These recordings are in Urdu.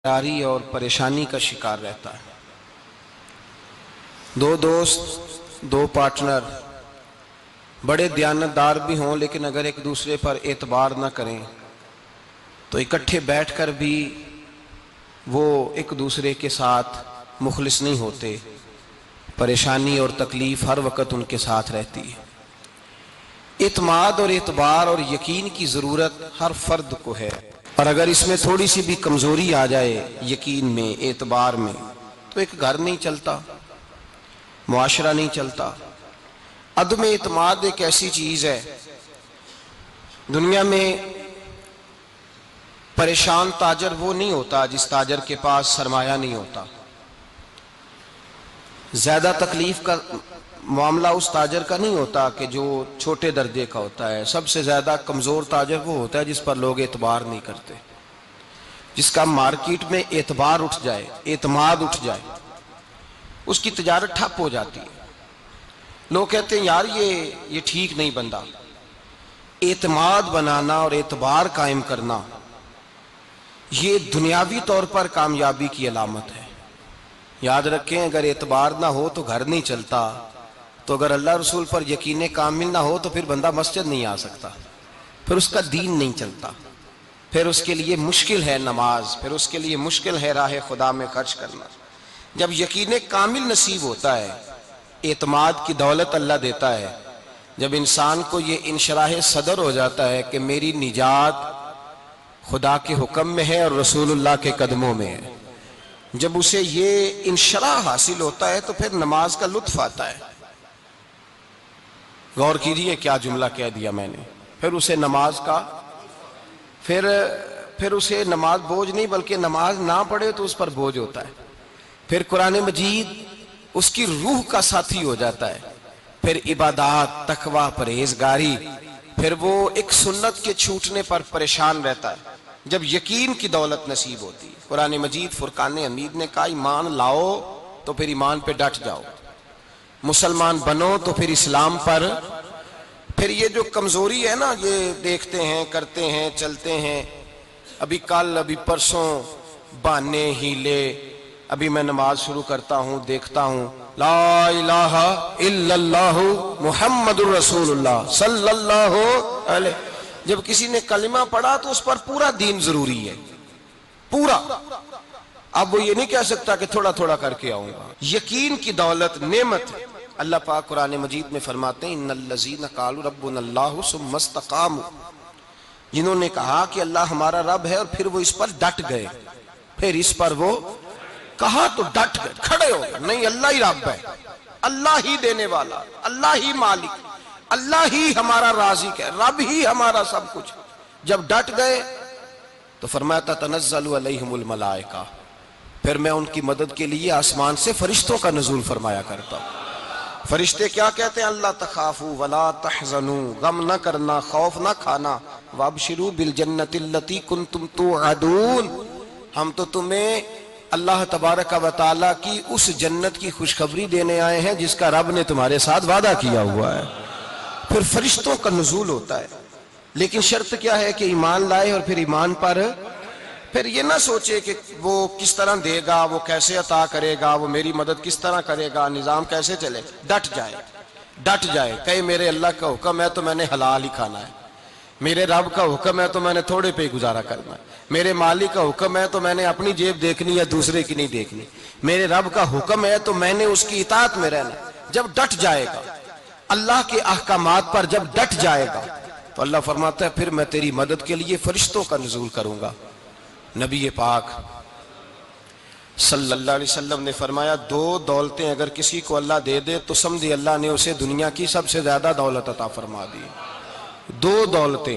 بیماری اور پریشانی کا شکار رہتا ہے۔ دو دوست، دو پارٹنر بڑے دیانتدار بھی ہوں، لیکن اگر ایک دوسرے پر اعتبار نہ کریں تو اکٹھے بیٹھ کر بھی وہ ایک دوسرے کے ساتھ مخلص نہیں ہوتے، پریشانی اور تکلیف ہر وقت ان کے ساتھ رہتی ہے۔ اعتماد اور اعتبار اور یقین کی ضرورت ہر فرد کو ہے، اور اگر اس میں تھوڑی سی بھی کمزوری آ جائے یقین میں، اعتبار میں، تو ایک گھر نہیں چلتا، معاشرہ نہیں چلتا۔ عدم اعتماد ایک ایسی چیز ہے، دنیا میں پریشان تاجر وہ نہیں ہوتا جس تاجر کے پاس سرمایہ نہیں ہوتا۔ زیادہ تکلیف کا معاملہ اس تاجر کا نہیں ہوتا کہ جو چھوٹے درجے کا ہوتا ہے۔ سب سے زیادہ کمزور تاجر وہ ہوتا ہے جس پر لوگ اعتبار نہیں کرتے، جس کا مارکیٹ میں اعتبار اٹھ جائے، اعتماد اٹھ جائے، اس کی تجارت ٹھپ ہو جاتی ہے۔ لوگ کہتے ہیں یار یہ ٹھیک نہیں بندہ۔ اعتماد بنانا اور اعتبار قائم کرنا یہ دنیاوی طور پر کامیابی کی علامت ہے۔ یاد رکھیں، اگر اعتبار نہ ہو تو گھر نہیں چلتا، تو اگر اللہ رسول پر یقین کامل نہ ہو تو پھر بندہ مسجد نہیں آ سکتا، پھر اس کا دین نہیں چلتا، پھر اس کے لیے مشکل ہے نماز، پھر اس کے لیے مشکل ہے راہ خدا میں خرچ کرنا۔ جب یقین کامل نصیب ہوتا ہے، اعتماد کی دولت اللہ دیتا ہے، جب انسان کو یہ انشراح صدر ہو جاتا ہے کہ میری نجات خدا کے حکم میں ہے اور رسول اللہ کے قدموں میں ہے، جب اسے یہ انشراح حاصل ہوتا ہے تو پھر نماز کا لطف آتا ہے۔ غور کیجئے کیا جملہ کہہ دیا میں نے۔ پھر اسے نماز کا پھر اسے نماز بوجھ نہیں، بلکہ نماز نہ پڑھے تو اس پر بوجھ ہوتا ہے۔ پھر قرآن مجید اس کی روح کا ساتھی ہو جاتا ہے، پھر عبادات، تقوی، پرہیزگاری، پھر وہ ایک سنت کے چھوٹنے پر پریشان رہتا ہے جب یقین کی دولت نصیب ہوتی ہے۔ قرآن مجید فرقان حمید نے کہا ایمان لاؤ تو پھر ایمان پہ ڈٹ جاؤ، مسلمان بنو تو پھر اسلام پر۔ پھر یہ جو کمزوری ہے نا، یہ دیکھتے ہیں، کرتے ہیں، چلتے ہیں، ابھی کل، ابھی پرسوں، بہانے، ہیلے، ابھی میں نماز شروع کرتا ہوں، دیکھتا ہوں لا الہ الا اللہ محمد الرسول اللہ صلی اللہ علیہ۔ جب کسی نے کلمہ پڑھا تو اس پر پورا دین ضروری ہے، پورا۔ اب وہ یہ نہیں کہہ سکتا کہ تھوڑا تھوڑا کر کے آؤں گا۔ یقین کی دولت نعمت ہے۔ اللہ پاک قرآن مجید میں فرماتے ہیں ان الذین قالوا ربنا اللہ ثم استقاموا، جنہوں نے کہا کہ اللہ ہمارا رب ہے اور پھر وہ اس پر ڈٹ گئے، پھر اس پر وہ کہا تو ڈٹ گئے، کھڑے ہو گئے، نہیں اللہ ہی رب ہے، اللہ ہی دینے والا، اللہ ہی مالک، اللہ ہی ہمارا رازق ہے، رب ہی ہمارا سب کچھ۔ جب ڈٹ گئے تو فرمایا تتنزل علیہم الملائکہ، پھر میں ان کی مدد کے لیے آسمان سے فرشتوں کا نزول فرمایا کرتا ہوں۔ فرشتے کیا کہتے ہیں؟ اللہ تخافوا ولا تحزنوا، غم نہ کرنا، خوف نہ کھانا، وابشروا بالجنۃ التی کنتم توعدون، ہم تو تمہیں اللہ تبارک و تعالیٰ کی اس جنت کی خوشخبری دینے آئے ہیں جس کا رب نے تمہارے ساتھ وعدہ کیا ہوا ہے۔ پھر فرشتوں کا نزول ہوتا ہے، لیکن شرط کیا ہے کہ ایمان لائے، اور پھر ایمان پر پھر یہ نہ سوچے کہ وہ کس طرح دے گا، وہ کیسے عطا کرے گا، وہ میری مدد کس طرح کرے گا، نظام کیسے چلے۔ ڈٹ جائے، کہے میرے اللہ کا حکم ہے تو میں نے حلال ہی کھانا ہے، میرے رب کا حکم ہے تو میں نے تھوڑے پہ گزارا کرنا ہے، میرے مالک کا حکم ہے تو میں نے اپنی جیب دیکھنی ہے، دوسرے کی نہیں دیکھنی، میرے رب کا حکم ہے تو میں نے اس کی اطاعت میں رہنا۔ جب ڈٹ جائے گا اللہ کے احکامات پر، جب ڈٹ جائے گا تو اللہ فرماتا ہے پھر میں تیری مدد کے لیے فرشتوں کا نزول کروں گا۔ نبی پاک صلی اللہ علیہ وسلم نے فرمایا دو دولتیں اگر کسی کو اللہ دے دے تو سمجھے اللہ نے اسے دنیا کی سب سے زیادہ دولت عطا فرما دی۔ دو دولتیں،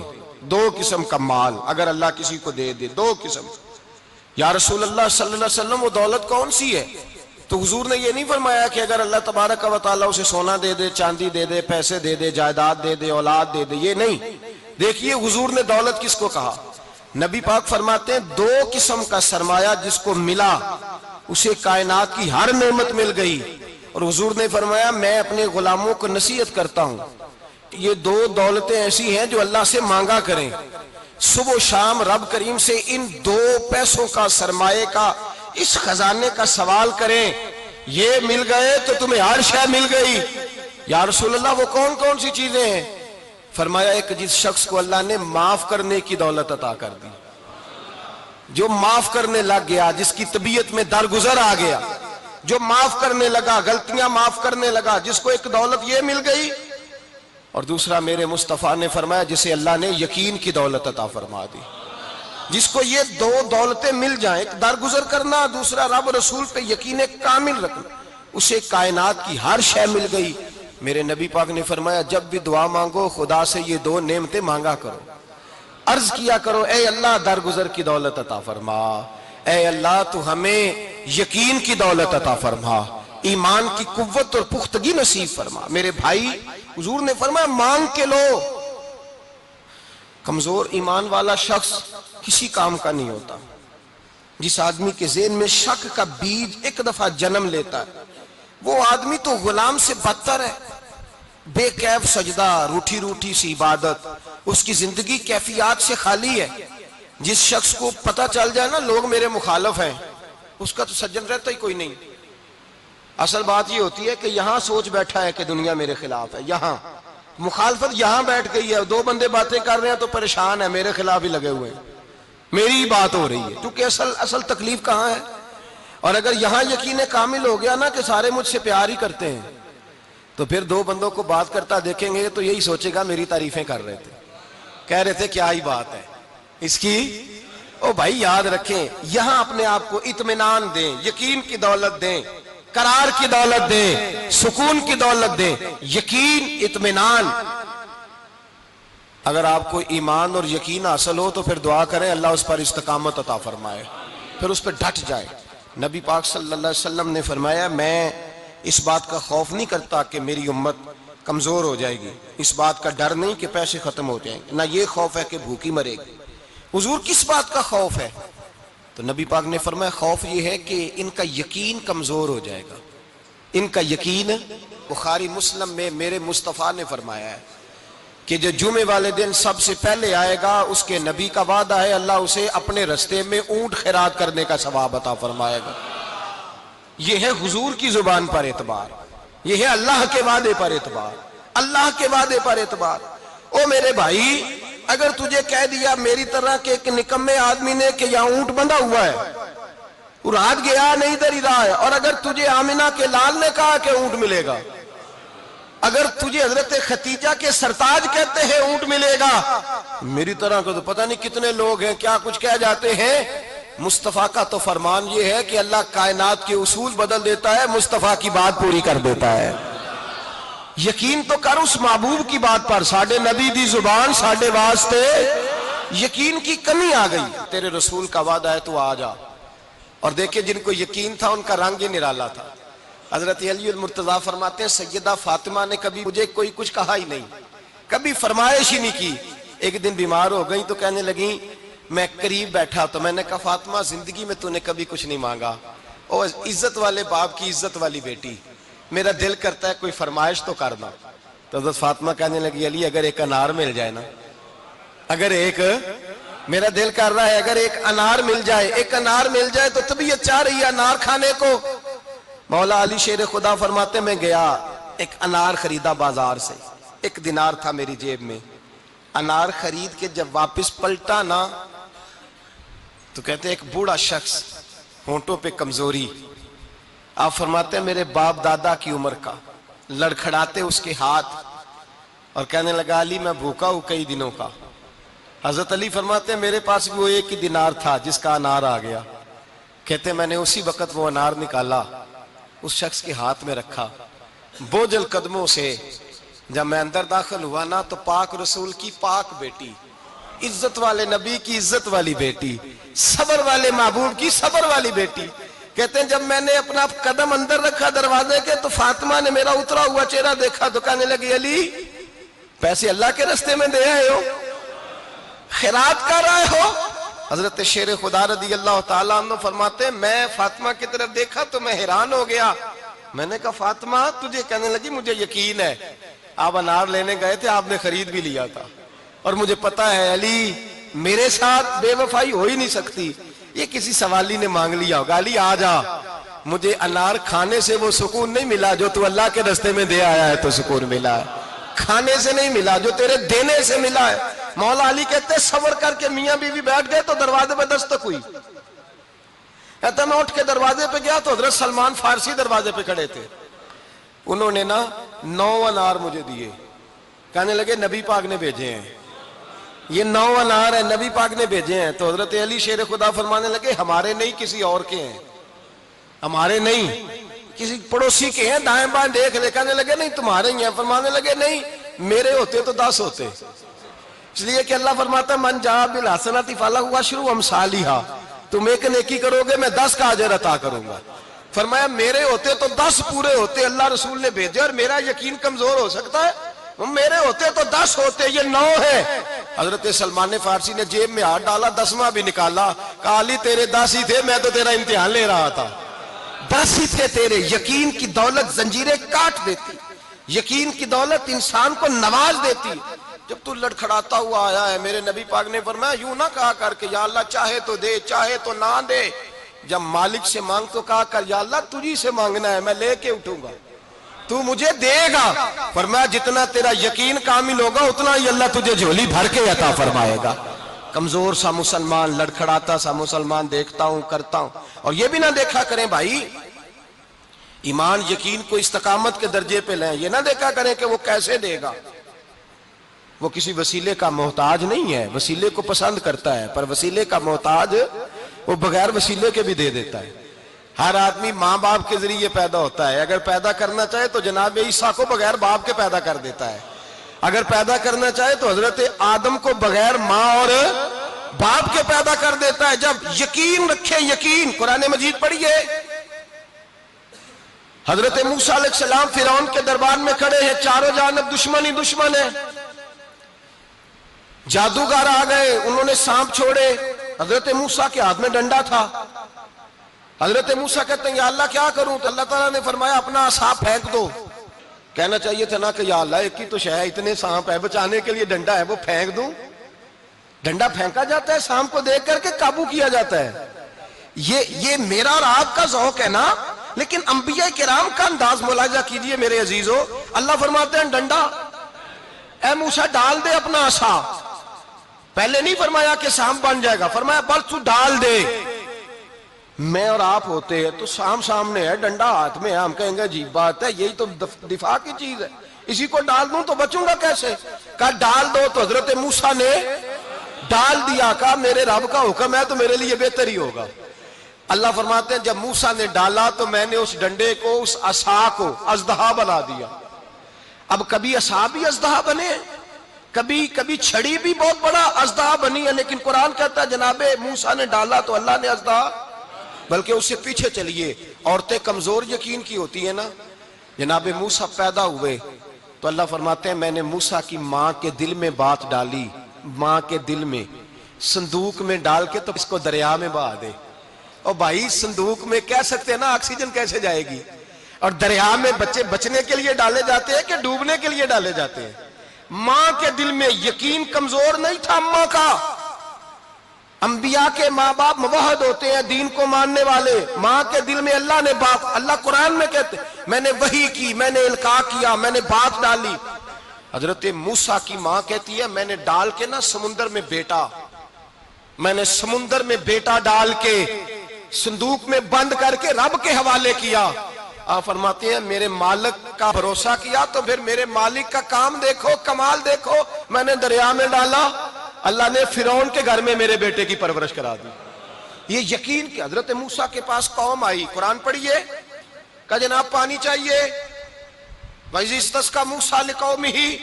دو قسم کا مال اگر اللہ کسی کو دے دے، دو قسم۔ یا رسول اللہ صلی اللہ علیہ وسلم وہ دولت کون سی ہے؟ تو حضور نے یہ نہیں فرمایا کہ اگر اللہ تبارک و تعالیٰ اسے سونا دے دے، چاندی دے دے، پیسے دے دے، جائیداد دے دے، اولاد دے دے، یہ نہیں۔ دیکھیے حضور نے دولت کس کو کہا؟ نبی پاک فرماتے ہیں دو قسم کا سرمایہ جس کو ملا اسے کائنات کی ہر نعمت مل گئی، اور حضور نے فرمایا میں اپنے غلاموں کو نصیحت کرتا ہوں یہ دو دولتیں ایسی ہیں جو اللہ سے مانگا کریں۔ صبح و شام رب کریم سے ان 2 پیسوں کا سرمایے کا اس خزانے کا سوال کریں، یہ مل گئے تو تمہیں ہر شے مل گئی۔ یا رسول اللہ وہ کون کون سی چیزیں ہیں؟ فرمایا ایک جس شخص کو اللہ نے معاف کرنے کی دولت عطا کر دی، جو معاف کرنے لگ گیا، جس کی طبیعت میں درگزر آ گیا، جو معاف کرنے لگا، غلطیاں معاف کرنے لگا، جس کو ایک دولت یہ مل گئی۔ اور دوسرا میرے مصطفیٰ نے فرمایا جسے اللہ نے یقین کی دولت عطا فرما دی، جس کو یہ 2 دولتیں مل جائیں، ایک درگزر کرنا، دوسرا رب رسول پہ یقین کامل رکھنا، اسے کائنات کی ہر شے مل گئی۔ میرے نبی پاک نے فرمایا جب بھی دعا مانگو خدا سے یہ 2 نعمتیں مانگا کرو، عرض کیا کرو اے اللہ درگزر کی دولت عطا فرما، اے اللہ تو ہمیں یقین کی دولت عطا فرما، ایمان کی قوت اور پختگی نصیب فرما۔ میرے بھائی حضور نے فرمایا مانگ کے لو۔ کمزور ایمان والا شخص کسی کام کا نہیں ہوتا۔ جس آدمی کے ذہن میں شک کا بیج ایک دفعہ جنم لیتا ہے وہ آدمی تو غلام سے بدتر ہے۔ بے کیف سجدہ، روٹھی روٹھی سی عبادت، اس کی زندگی کیفیات سے خالی ہے۔ جس شخص کو پتہ چل جائے نا لوگ میرے مخالف ہیں، اس کا تو سجن رہتا ہی کوئی نہیں۔ اصل بات یہ ہوتی ہے کہ یہاں سوچ بیٹھا ہے کہ دنیا میرے خلاف ہے، یہاں مخالفت یہاں بیٹھ گئی ہے، 2 بندے باتیں کر رہے ہیں تو پریشان ہے، میرے خلاف ہی لگے ہوئے ہیں، میری ہی بات ہو رہی ہے، کیونکہ اصل تکلیف کہاں ہے؟ اور اگر یہاں یقین کامل ہو گیا نا کہ سارے مجھ سے پیار ہی کرتے ہیں، تو پھر 2 بندوں کو بات کرتا دیکھیں گے تو یہی سوچے گا میری تعریفیں کر رہے تھے، کہہ رہے تھے کیا ہی بات ہے اس کی۔ او بھائی یاد رکھیں، یہاں اپنے آپ کو اطمینان دیں، یقین کی دولت دیں، قرار کی دولت دیں، سکون کی دولت دیں، یقین، اطمینان۔ اگر آپ کو ایمان اور یقین حاصل ہو تو پھر دعا کریں اللہ اس پر استقامت عطا فرمائے، پھر اس پہ ڈٹ جائے۔ نبی پاک صلی اللہ علیہ وسلم نے فرمایا میں اس بات کا خوف نہیں کرتا کہ میری امت کمزور ہو جائے گی، اس بات کا ڈر نہیں کہ پیسے ختم ہو جائیں گے، نہ یہ خوف ہے کہ بھوکی مرے گی۔ حضور کس بات کا خوف ہے؟ تو نبی پاک نے فرمایا خوف یہ ہے کہ ان کا یقین کمزور ہو جائے گا، ان کا یقین۔ بخاری مسلم میں میرے مصطفیٰ نے فرمایا ہے کہ جو جمعے والے دن سب سے پہلے آئے گا اس کے نبی کا وعدہ ہے اللہ اسے اپنے رستے میں اونٹ خیرات کرنے کا ثواب عطا فرمائے گا۔ یہ ہے حضور کی زبان پر اعتبار، یہ ہے اللہ کے وعدے پر اعتبار، اللہ کے وعدے پر اعتبار۔ او میرے بھائی اگر تجھے کہہ دیا میری طرح کے ایک نکمے آدمی نے کہ یہاں اونٹ بندھا ہوا ہے، وہ رات گیا نہیں ادھر ہی رہا ہے، اور اگر تجھے آمنہ کے لال نے کہا کہ اونٹ ملے گا، اگر تجھے حضرت ختیجہ کے سرتاج کہتے ہیں اونٹ ملے گا، میری طرح کو تو پتہ نہیں کتنے لوگ ہیں کیا کچھ کہہ جاتے ہیں۔ مصطفیٰ کا تو فرمان یہ ہے کہ اللہ کائنات کے اصول بدل دیتا ہے، مصطفیٰ کی بات پوری کر دیتا ہے۔ یقین تو کر اس محبوب کی بات پر، ساڈے نبی دی زبان ساڈے واسطے یقین کی کمی آ گئی، تیرے رسول کا وعدہ ہے تو آ جا۔ اور دیکھیں جن کو یقین تھا ان کا رنگ ہی نرالا تھا۔ حضرت علی المرتضیٰ فرماتے ہیں سیدہ فاطمہ نے کبھی مجھے کوئی کچھ کہا ہی نہیں، کبھی فرمائش ہی نہیں کی۔ ایک دن بیمار ہو گئی تو کہنے لگیں، میں قریب بیٹھا تو میں نے کہا فاطمہ زندگی میں تو نے کبھی کچھ نہیں مانگا، او عزت والے باپ کی عزت والی بیٹی، میرا دل کرتا ہے کوئی فرمائش تو کرنا۔ تو حضرت فاطمہ کہنے لگی علی اگر ایک انار مل جائے نا، اگر ایک، میرا دل کر رہا ہے اگر ایک انار مل جائے، ایک انار مل جائے تو طبیعت چاہ رہی ہے انار کھانے کو۔ مولا علی شیر خدا فرماتے میں گیا ایک انار خریدا بازار سے، 1 دینار تھا میری جیب میں، انار خرید کے جب واپس پلٹا نا تو کہتے ہیں ایک بوڑھا شخص، ہونٹوں پہ کمزوری، آپ فرماتے ہیں میرے باپ دادا کی عمر کا، لڑکھڑاتے اس کے ہاتھ اور کہنے لگا علی میں بھوکا ہوں کئی دنوں کا۔ حضرت علی فرماتے ہیں میرے پاس بھی وہ 1 ہی دینار تھا جس کا انار آ گیا، کہتے ہیں میں نے اسی وقت وہ انار نکالا اس شخص کے ہاتھ میں رکھا، بوجھل قدموں سے جب میں اندر داخل ہوا نا تو پاک رسول کی پاک بیٹی، عزت والے نبی کی عزت والی بیٹی، صبر والے محبوب کی صبر والی بیٹی، کہتے ہیں جب میں نے اپنا قدم اندر رکھا دروازے کے تو فاطمہ نے میرا اترا ہوا چہرہ دیکھا تو کہنے لگی علی پیسے اللہ کے رستے میں دے آئے ہو، خیرات کر رہے ہو۔ حضرت شیر خدا رضی اللہ تعالیٰ عنہ فرماتے ہیں میں فاطمہ کی طرف دیکھا تو میں حیران ہو گیا، میں نے کہا فاطمہ تجھے، کہنے لگی مجھے یقین ہے آپ انار لینے گئے تھے، آپ نے خرید بھی لیا تھا، اور مجھے پتا ہے علی میرے ساتھ بے وفائی ہو ہی نہیں سکتی. یہ کسی سوالی نے مانگ لیا ہوگا, علی آ جا, مجھے انار کھانے سے وہ سکون نہیں ملا جو تو اللہ کے راستے میں دے آیا ہے تو سکون ملا ہے, کھانے سے نہیں ملا جو تیرے دینے سے ملا ہے. مولا علی کہتے ہیں صبر کر کے میاں بیوی بیٹھ گئے تو دروازے پہ دستک ہوئی. کہتا میں اٹھ کے دروازے پہ گیا تو حضرت سلمان فارسی دروازے پہ کھڑے تھے. انہوں نے نا 9 انار مجھے دیے, کہنے لگے نبی پاک نے بھیجے ہیں, یہ 9 انار ہیں نبی پاک نے بھیجے ہیں. تو حضرت علی شیر خدا فرمانے لگے ہمارے نہیں کسی اور کے ہیں, ہمارے نہیں کسی پڑوسی کے ہیں, دائیں بائیں دیکھ لے. کہنے لگے نہیں تمہارے ہی ہیں. فرمانے لگے نہیں میرے ہوتے تو 10 ہوتے, اس لیے کہ اللہ فرماتا ہے من جاء بالحسنۃ فلہ عشر امثالھا, تم ایک نیکی کرو گے میں 10 کا اجر عطا کروں گا. فرمایا میرے ہوتے تو 10 پورے ہوتے, اللہ رسول نے بھیجے اور میرا یقین کمزور ہو سکتا ہے, میرے ہوتے تو 10 ہوتے, یہ 9 ہے. حضرت سلمان فارسی نے جیب میں ہاتھ ڈالا, 10واں بھی نکالا, کہا علی تیرے 10 ہی تھے, میں تو تیرا امتحان لے رہا تھا. 10 ہی تھے تیرے. یقین کی دولت زنجیریں کاٹ دیتی, یقین کی دولت انسان کو نواز دیتی. جب تو لڑکھڑاتا ہوا آیا ہے, میرے نبی پاک نے فرمایا یوں نہ کہا کر کے یا اللہ چاہے تو دے چاہے تو نہ دے, جب مالک سے مانگ تو کہا کر یا اللہ تجھی سے مانگنا ہے, میں لے کے اٹھوں گا, تو مجھے دے گا. فرمایا جتنا تیرا یقین کامل ہوگا اتنا ہی اللہ تجھے جھولی بھر کے عطا فرمائے گا. کمزور سا مسلمان, لڑکھڑاتا سا مسلمان دیکھتا ہوں کرتا ہوں. اور یہ بھی نہ دیکھا کریں بھائی ایمان یقین کو استقامت کے درجے پہ لیں, یہ نہ دیکھا کریں کہ وہ کیسے دے گا. وہ کسی وسیلے کا محتاج نہیں ہے, وسیلے کو پسند کرتا ہے, پر وسیلے کا محتاج وہ بغیر وسیلے کے بھی دے دیتا ہے. ہر آدمی ماں باپ کے ذریعے پیدا ہوتا ہے, اگر پیدا کرنا چاہے تو جناب عیسیٰ کو بغیر باپ کے پیدا کر دیتا ہے, اگر پیدا کرنا چاہے تو حضرت آدم کو بغیر ماں اور باپ کے پیدا کر دیتا ہے. جب یقین رکھے, یقین, قرآن مجید پڑھیے, حضرت موسیٰ علیہ السلام فرعون کے دربار میں کھڑے ہیں, چاروں جانب دشمن ہی دشمن ہے. جادوگر آ گئے, انہوں نے سانپ چھوڑے, حضرت موسیٰ کے ہاتھ میں ڈنڈا تھا. حضرت موسیٰ کہتے ہیں یا اللہ کیا کروں, تو اللہ تعالیٰ نے فرمایا اپنا عصا پھینک دو. کہنا چاہیے تھا نا کہ یا اللہ ایک ہی تو شے ہے, اتنے سانپ ہے, بچانے کے لیے ڈنڈا ہے وہ پھینک دوں. ڈنڈا پھینکا جاتا ہے, سانپ کو دیکھ کر کے قابو کیا جاتا ہے. یہ میرا اور آپ کا ذوق ہے نا, لیکن انبیاء کرام کا انداز ملاحظہ کیجئے میرے عزیزو. اللہ فرماتے ہیں ڈنڈا, اے موسیٰ ڈال دے اپنا عصا. پہلے نہیں فرمایا کہ سانپ بن جائے گا, فرمایا بس تو ڈال دے. میں اور آپ ہوتے ہیں تو سانپ سامنے ہے, ڈنڈا ہاتھ میں ہے, ہم کہیں گے عجیب بات ہے, یہی تو دفاع کی چیز ہے, اسی کو ڈال دوں تو بچوں گا کیسے. کہا ڈال دو, تو حضرت موسیٰ نے ڈال دیا. کہا میرے رب کا حکم ہے تو میرے لیے بہتر ہی ہوگا. اللہ فرماتے ہیں جب موسیٰ نے ڈالا تو میں نے اس ڈنڈے کو, اس عصا کو اژدہا بنا دیا. اب کبھی عصا بھی اژدہا بنے, کبھی چھڑی بھی بہت بڑا اژدہا بنی ہے, لیکن قرآن کہتا ہے جناب موسیٰ نے ڈالا تو اللہ نے اژدہا. بلکہ اس سے پیچھے چلیے, عورتیں کمزور یقین کی ہوتی ہیں نا. جناب موسیٰ پیدا ہوئے تو اللہ فرماتے ہیں میں نے موسیٰ کی ماں کے دل میں بات ڈالی, ماں کے دل میں, صندوق میں ڈال کے تو اس کو دریا میں بہا دے. اور بھائی صندوق میں کہہ سکتے ہیں نا آکسیجن کیسے جائے گی, اور دریا میں بچے بچنے کے لیے ڈالے جاتے ہیں کہ ڈوبنے کے لیے ڈالے جاتے ہیں. ماں کے دل میں یقین کمزور نہیں تھا اماں کا. انبیاء کے ماں باپ موحد ہوتے ہیں, دین کو ماننے والے. ماں کے دل میں اللہ نے بات, اللہ قرآن میں کہتے میں نے وحی کی, میں نے القاء کیا, میں نے بات ڈالی. حضرت موسیٰ کی ماں کہتی ہے میں نے ڈال کے نا سمندر میں بیٹا, میں نے سمندر میں بیٹا ڈال کے صندوق میں بند کر کے رب کے حوالے کیا. آپ فرماتے ہیں میرے مالک کا بھروسہ کیا تو پھر میرے مالک کا کام دیکھو, کمال دیکھو. میں نے دریا میں ڈالا, اللہ نے فرعون کے گھر میں میرے بیٹے کی پرورش کرا دی. یہ یقین کہ حضرت موسیٰ کے پاس قوم آئی, قرآن پڑھیے, کہا جناب پانی چاہیے. وَإِذِ اسْتَسْقَىٰ مُوسَىٰ لِقَوْمِهِ,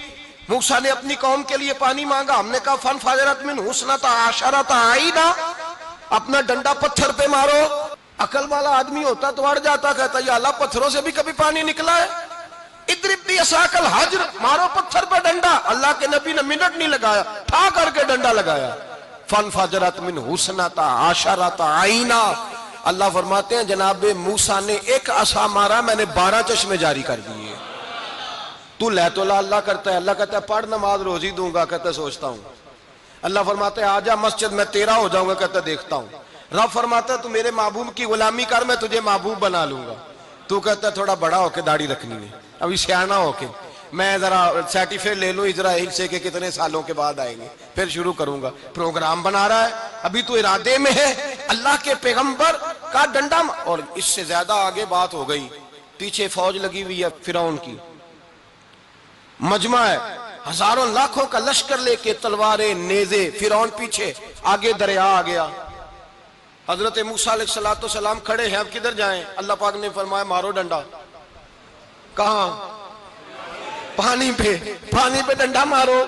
موسیٰ نے اپنی قوم کے لیے پانی مانگا. ہم نے کہا فَانْفَجَرَتْ مِنْهُ اثْنَتَا عَشَرَةَ عَيْنًا, اپنا ڈنڈا پتھر پہ مارو. عقل والا آدمی ہوتا تو اڑ جاتا, کہتا یا اللہ پتھروں سے بھی کبھی پانی نکلا ہے. اضرب بعصاک الحجر, مارو پتھر پہ ڈنڈا. اللہ کے نبی نے منٹ نہیں لگایا, ٹھا کر کے ڈنڈا لگایا. فَانْفَجَرَتْ مِنْهُ اثْنَتَا عَشَرَةَ عَيْنًا. اللہ فرماتے ہیں جناب موسیٰ نے ایک عصا مارا, میں نے 12 چشمے جاری کر دیے. تو لے تو اللہ کرتا ہے, اللہ کہتا ہے پڑھ نماز روزی دوں گا, کہتا ہے سوچتا ہوں. اللہ فرماتے ہیں آجا مسجد میں تیرا ہو جاؤں گا، کہتا دیکھتا ہوں۔ رب فرماتا ہے تو میرے محبوب کی غلامی کر، میں تجھے محبوب بنا لوں گا۔ تو کہتا ہے تھوڑا بڑا ہو کے داڑھی رکھنی ہے، ابھی سیانہ ہو کے میں ذرا سرٹیفکیٹ لے لوں اسرائیل سے کہ کتنے سالوں کے بعد آئیں گے، پھر شروع کروں گا۔ پروگرام بنا رہا ہے، ابھی تو ارادے میں ہے۔ اللہ کے پیغمبر کا ڈنڈا، اور اس سے زیادہ آگے بات ہو گئی، پیچھے فوج لگی ہوئی ہے فرعون کی، مجمع ہے، ہزاروں لاکھوں کا لشکر لے کے، تلواریں نیزے، فرعون پیچھے، آگے دریا آ گیا۔ حضرت موسیٰ علیہ السلام کھڑے ہیں، اب کدھر جائیں؟ اللہ پاک نے فرمایا مارو ڈنڈا۔ کہاں؟ پانی پہ ڈنڈا مارو۔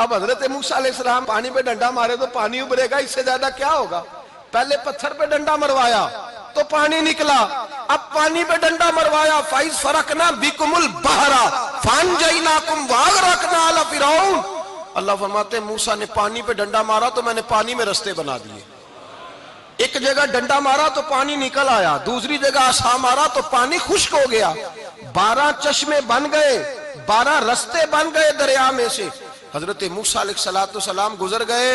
اب حضرت موسیٰ علیہ السلام پانی پہ ڈنڈا مارے تو پانی ابھرے گا، اس سے زیادہ کیا ہوگا؟ پہلے پتھر پہ ڈنڈا مروایا تو پانی نکلا، اب پانی پہ ڈنڈا مروایا، فَإِذْ فَرَقْنَا بِكُمُ الْبَحْرَ فَأَنْجَيْنَاكُمْ وَأَغْرَقْنَا آلَ فِرْعَوْنَ۔ اللہ فرماتے ہیں موسیٰ نے پانی پہ ڈنڈا مارا تو میں نے پانی میں رستے بنا دیے۔ ایک جگہ ڈنڈا مارا تو پانی نکل آیا، دوسری جگہ عصا مارا تو پانی خشک ہو گیا، 12 چشمے بن گئے، 12 رستے بن گئے دریا میں سے۔ حضرت موسیٰ علیہ السلام گزر گئے،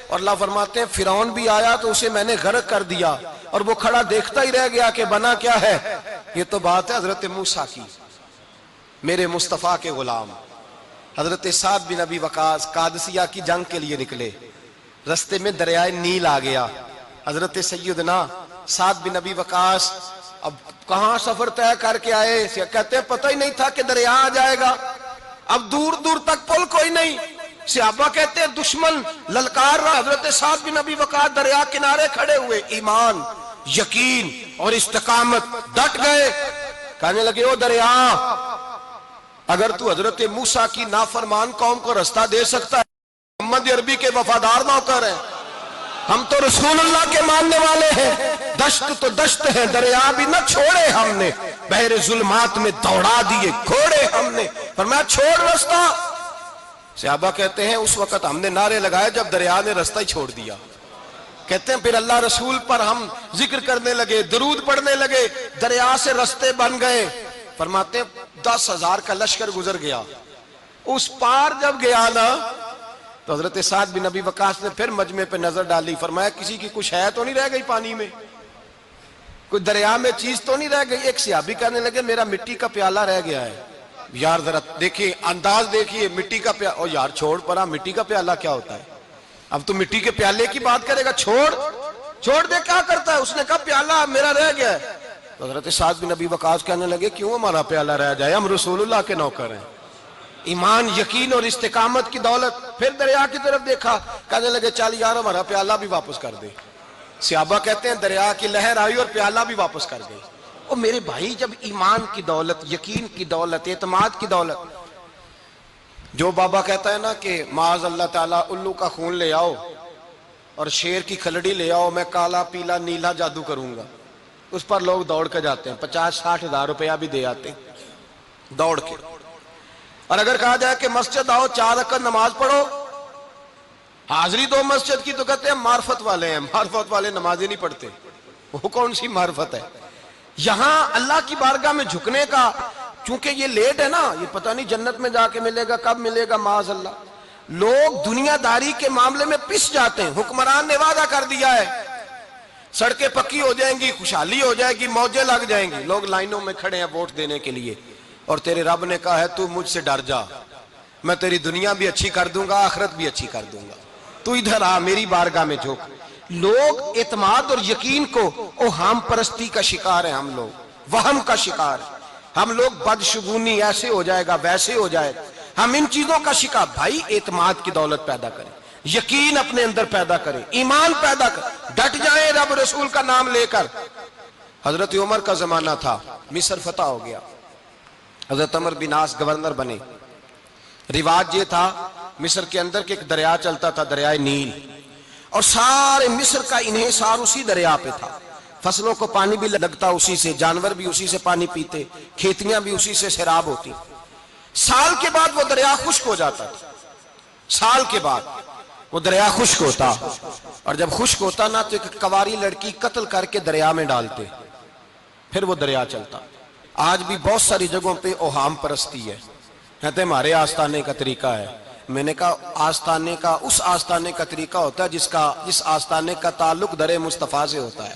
اور اللہ فرماتے ہیں فرعون بھی آیا تو اسے میں نے غرق کر دیا، اور وہ کھڑا دیکھتا ہی رہ گیا کہ بنا کیا ہے۔ یہ تو بات ہے حضرت موسیٰ کی، میرے مصطفیٰ کے غلام۔ حضرت سعد بن ابی وقاص قادسیہ کی جنگ کے لیے نکلے، رستے میں دریائے نیل آ گیا۔ حضرت سیدنا سعد بن ابی وقاص اب کہاں سفر طے کر کے آئے، کہتے ہیں پتہ ہی نہیں تھا کہ دریا آ جائے گا، اب دور دور تک پل کوئی نہیں۔ صحابہ کہتے ہیں دشمن للکار رہا، حضرت سعد بن ابی وقاص دریا کنارے کھڑے ہوئے، ایمان، یقین اور استقامت، ڈٹ گئے۔ کہنے لگے او دریا، اگر تو حضرت موسیٰ کی نافرمان قوم کو رستہ دے سکتا ہے، محمد عربی کے وفادار نوکر ہیں، ہم تو رسول اللہ کے ماننے والے ہیں، دشت تو دشت ہے، دریا بھی نہ چھوڑے ہم نے، بحر ظلمات میں دوڑا دیے گھوڑے ہم نے، فرمایا چھوڑ رستہ۔ صحابہ کہتے ہیں اس وقت ہم نے نعرے لگائے جب دریا نے رستہ ہی چھوڑ دیا۔ کہتے ہیں پھر اللہ رسول پر ہم ذکر کرنے لگے، درود پڑھنے لگے، دریا سے رستے بن گئے۔ فرماتے ہیں 10,000 کا لشکر گزر گیا، اس پار جب گیا نا تو حضرت سعد بن ابی وقاص نے پھر مجمع پہ نظر ڈالی، فرمایا کسی کی کچھ ہے تو نہیں رہ گئی پانی میں، کوئی دریا میں چیز تو نہیں رہ گئی؟ ایک صحابی کہنے لگے میرا مٹی کا پیالہ رہ گیا ہے۔ یار ذرا دیکھیے انداز دیکھیے، مٹی کا پیالہ، او یار چھوڑ پرا، مٹی کا پیالہ کیا ہوتا ہے؟ اب تو مٹی کے پیالے کی بات کرے گا، چھوڑ دے، کیا کرتا ہے؟ اس نے کہا پیالہ میرا رہ گیا ہے۔ تو حضرت سعد بن ابی وقاص کہنے لگے کیوں ہمارا پیالہ رہ جائے، ہم رسول اللہ کے نوکر ہیں۔ ایمان، یقین اور استقامت کی دولت۔ پھر دریا کی طرف دیکھا، کہنے لگے چل یار ہمارا پیالہ بھی واپس کر دے۔ صحابہ کہتے ہیں دریا کی لہر آئی اور پیالہ بھی واپس کر گئی۔ اور میرے بھائی جب ایمان کی دولت، یقین کی دولت، اعتماد کی دولت، جو بابا کہتا ہے نا کہ معاذ اللہ تعالیٰ الو کا خون لے آؤ اور شیر کی کھلڑی لے آؤ، میں کالا پیلا نیلا جادو کروں گا، اس پر لوگ دوڑ کے جاتے ہیں، 50-60 ہزار روپیہ بھی دے آتے ہیں دوڑ کے۔ اور اگر کہا جائے کہ مسجد آؤ 4 رکعت نماز پڑھو، حاضری دو مسجد کی، تو کہتے ہیں معرفت والے ہیں، معرفت والے نمازیں نہیں پڑھتے، وہ کون سی معرفت ہے؟ یہاں اللہ کی بارگاہ میں جھکنے کا، چونکہ یہ لیٹ ہے نا، یہ پتہ نہیں جنت میں جا کے ملے گا، کب ملے گا، معاذ اللہ۔ لوگ دنیا داری کے معاملے میں پس جاتے ہیں، حکمران نے وعدہ کر دیا ہے سڑکیں پکی ہو جائیں گی، خوشحالی ہو جائے گی، موجیں لگ جائیں گی، لوگ لائنوں میں کھڑے ہیں ووٹ دینے کے لیے، اور تیرے رب نے کہا ہے تو مجھ سے ڈر جا، میں تیری دنیا بھی اچھی کر دوں گا، آخرت بھی اچھی کر دوں گا، تو ادھر آ میری بارگاہ میں جھک۔ لوگ اعتماد اور یقین کو اوہام پرستی کا شکار ہیں، ہم لوگ وہم کا شکار ہیں، ہم لوگ بدشگونی، ایسے ہو جائے گا ویسے ہو جائے گا، ہم ان چیزوں کا شکار۔ بھائی اعتماد کی دولت پیدا کریں، یقین اپنے اندر پیدا کریں، ایمان پیدا کریں، ڈٹ جائیں رب رسول کا نام لے کر۔ حضرت عمر کا زمانہ تھا، مصر فتح ہو گیا، حضرت عمر بن عاص گورنر بنے۔ رواج یہ تھا مصر کے اندر کہ ایک دریا چلتا تھا، دریائے نیل، اور سارے مصر کا انحصار اسی دریا پہ تھا، فصلوں کو پانی بھی لگتا اسی سے، جانور بھی اسی سے پانی پیتے، کھیتیاں بھی اسی سے سیراب ہوتی۔ سال کے بعد وہ دریا خشک ہو جاتا تھا، سال کے بعد وہ دریا خشک ہوتا، اور جب خشک ہوتا نا تو ایک کواری لڑکی قتل کر کے دریا میں ڈالتے، پھر وہ دریا چلتا۔ آج بھی بہت ساری جگہوں پہ اوہام پرستی ہے، کہتے ہیں ہمارے آستانے کا طریقہ ہے، میں نے کہا آستانے کا اس آستانے کا طریقہ ہوتا ہے جس آستانے کا تعلق در مصطفیٰ سے ہوتا ہے،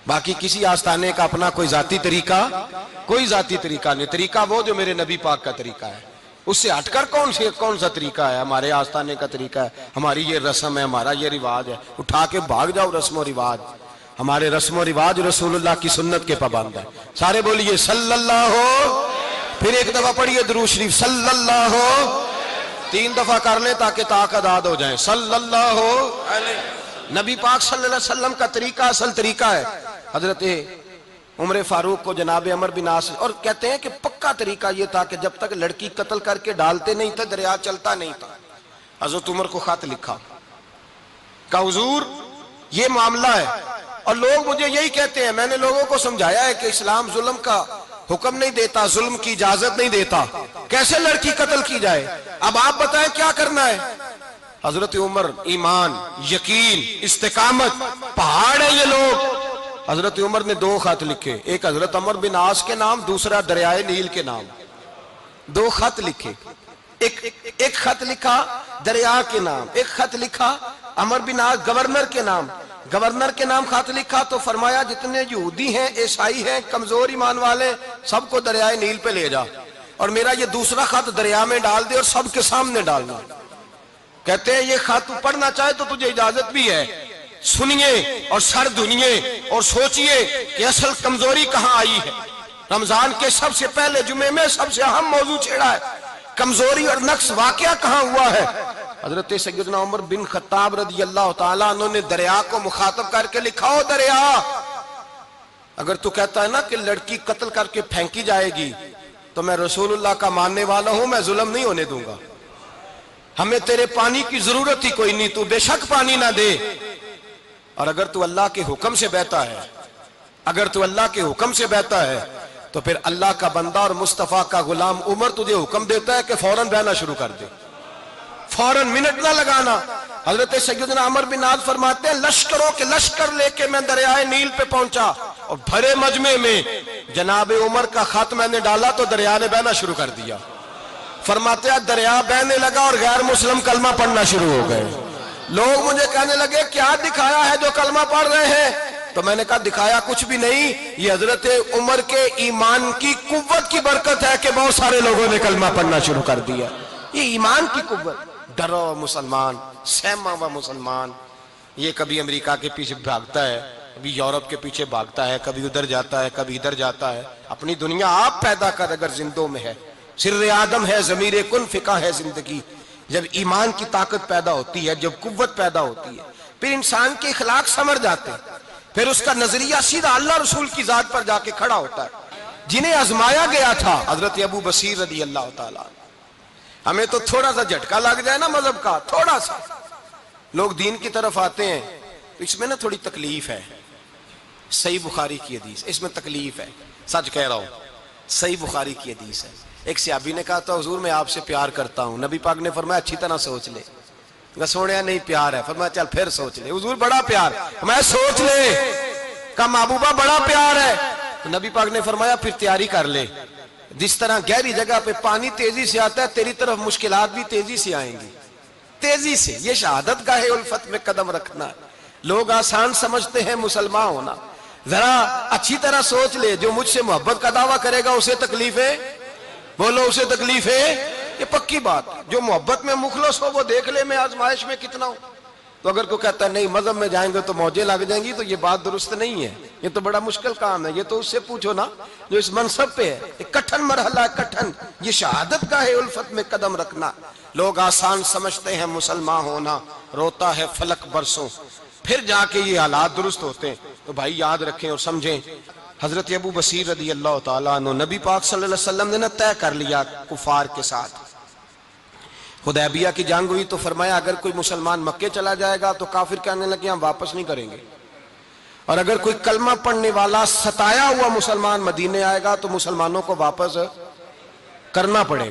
باقی کسی آستانے کا اپنا کوئی ذاتی طریقہ نہیں. طریقہ وہ جو میرے نبی پاک کا طریقہ ہے، اس سے ہٹ کر کون سا طریقہ ہے؟ ہمارے آستانے کا طریقہ ہے، ہماری یہ رسم ہے، ہمارا یہ رواج ہے. اٹھا کے بھاگ جاؤ رسم و رواج. ہمارے رسم و رواج رسول اللہ کی سنت کے پابند ہے. سارے بولیے صلی اللہ ہو. پھر ایک دفعہ پڑھیے درود شریف صلی اللہ ہو. 3 دفعہ کر لیں تاکہ تاکداد ہو جائیں. صلی اللہ ہو. نبی پاک صلی اللہ علیہ وسلم کا طریقہ اصل طریقہ ہے. حضرت عمر فاروق کو جناب عمر بن عاص اور کہتے ہیں کہ پکا طریقہ یہ تھا کہ جب تک لڑکی قتل کر کے ڈالتے نہیں تھے دریا چلتا نہیں تھا. حضرت عمر کو خط لکھا کہ حضور یہ معاملہ ہے، اور لوگ مجھے یہی کہتے ہیں. میں نے لوگوں کو سمجھایا ہے کہ اسلام ظلم کا حکم نہیں دیتا، ظلم کی اجازت نہیں دیتا، کیسے لڑکی قتل کی جائے. اب آپ بتائیں کیا کرنا ہے. حضرت عمر ایمان، یقین، استقامت، پہاڑ ہے یہ لوگ. حضرت عمر نے 2 خط لکھے، ایک حضرت عمر بن عاص کے نام، دوسرا دریائے نیل کے نام. 2 خط لکھے. ایک خط لکھا دریا کے نام، ایک خط لکھا عمر بن عاص گورنر کے نام. گورنر کے نام خط لکھا تو فرمایا جتنے یہودی ہیں، عیسائی ہیں، کمزور ایمان والے، سب کو دریائے نیل پہ لے جا، اور میرا یہ دوسرا خط دریا میں ڈال دے اور سب کے سامنے ڈالنا. کہتے ہیں یہ خط پڑھنا چاہے تو تجھے اجازت بھی ہے. سنیے اور سر دھنیے اور سوچئے کہ اصل کمزوری کہاں آئی ہے. رمضان کے سب سے پہلے جمعے میں سب سے اہم موضوع چھیڑا ہے، کمزوری اور نقص واقعہ کہاں ہوا ہے. حضرت سیدنا عمر بن خطاب رضی اللہ تعالیٰ عنہ نے دریا کو مخاطب کر کے لکھا، ہو دریا، اگر تو کہتا ہے نا کہ لڑکی قتل کر کے پھینکی جائے گی تو میں رسول اللہ کا ماننے والا ہوں، میں ظلم نہیں ہونے دوں گا. ہمیں تیرے پانی کی ضرورت ہی کوئی نہیں، تو بے شک پانی نہ دے. اور اگر تو اللہ کے حکم سے بہتا ہے، تو پھر اللہ کا بندہ اور مصطفیٰ کا غلام عمر تجھے حکم دیتا ہے کہ فوراً بہنا شروع کر دے، فوراً منٹ نہ لگانا. حضرت سیدنا عمر بن عاص فرماتے ہیں لشکروں کے لشکر لے کے میں دریائے نیل پہ پہنچا، اور بھرے مجمع میں جناب عمر کا خط میں نے ڈالا تو دریا نے بہنا شروع کر دیا. فرماتے ہیں دریا بہنے لگا اور غیر مسلم کلمہ پڑھنا شروع ہو گئے. لوگ مجھے کہنے لگے کیا دکھایا ہے جو کلمہ پڑھ رہے ہیں؟ تو میں نے کہا دکھایا کچھ بھی نہیں، یہ حضرت عمر کے ایمان کی قوت کی برکت ہے کہ بہت سارے لوگوں نے کلمہ پڑھنا شروع کر دیا. یہ ایمان کی قوت. ڈرا ہوا مسلمان، سہما ہوا مسلمان، یہ کبھی امریکہ کے پیچھے بھاگتا ہے، کبھی یورپ کے پیچھے بھاگتا ہے، کبھی ادھر جاتا ہے، کبھی ادھر جاتا ہے. اپنی دنیا آپ پیدا کر اگر زندوں میں ہے. سر آدم ہے، ضمیر کن فقہ ہے زندگی. جب ایمان کی طاقت پیدا ہوتی ہے، جب قوت پیدا ہوتی ہے، پھر انسان کے اخلاق سمر جاتے ہیں، پھر اس کا نظریہ سیدھا اللہ رسول کی ذات پر جا کے کھڑا ہوتا ہے. جنہیں آزمایا گیا تھا حضرت ابو بصیر رضی اللہ تعالیٰ. ہمیں تو تھوڑا سا جھٹکا لگ جائے نا مذہب کا، تھوڑا سا لوگ دین کی طرف آتے ہیں تو اس میں نا تھوڑی تکلیف ہے. صحیح بخاری کی حدیث، اس میں تکلیف ہے، سچ کہہ رہا ہوں، صحیح بخاری کی حدیث ہے. ایک صحابی نے کہا تھا حضور میں آپ سے پیار کرتا ہوں. نبی پاک نے فرمایا اچھی طرح سوچ لے. سوڑیا نہیں پیار ہے. فرمایا چل پھر سوچ لے. حضور بڑا پیار. میں سوچ لے. کہا محبوبہ بڑا پیار ہے. تو نبی پاک نے فرمایا پھر تیاری کر لے. جس طرح گہری جگہ پہ پانی تیزی سے آتا ہے، تیری طرف مشکلات بھی تیزی سے آئیں گی، تیزی سے. یہ شہادت گاہ الفت میں قدم رکھنا. لوگ آسان سمجھتے ہیں مسلمان ہونا. ذرا اچھی طرح سوچ لے، جو مجھ سے محبت کا دعویٰ کرے گا اسے تکلیف ہے، بولو اسے تکلیف ہے. یہ پکی بات. جو محبت میں مخلص ہو وہ دیکھ لے میں آزمائش میں کتنا ہوں. تو اگر کوئی کہتا ہے نہیں مذہب میں جائیں گے تو موجیں لگ جائیں گی، تو یہ بات درست نہیں ہے. یہ تو بڑا مشکل کام ہے. یہ تو اس سے پوچھو نا جو اس منصب پہ ہے. ایک کٹھن مرحلہ ہے، کٹھن. یہ شہادت گاہ الفت میں قدم رکھنا. لوگ آسان سمجھتے ہیں مسلمان ہونا، روتا ہے فلک برسوں، پھر جا کے یہ حالات درست ہوتے ہیں. تو بھائی یاد رکھیں اور سمجھیں. حضرت ابو بصیر رضی اللہ تعالیٰ عنہ، نبی پاک صلی اللہ علیہ وسلم نے نہ طے کر لیا کفار کے ساتھ. حدیبیہ کی جنگ ہوئی تو فرمایا اگر کوئی مسلمان مکے چلا جائے گا تو کافر کہنے لگے ہم واپس نہیں کریں گے، اور اگر کوئی کلمہ پڑھنے والا ستایا ہوا مسلمان مدینے آئے گا تو مسلمانوں کو واپس کرنا پڑے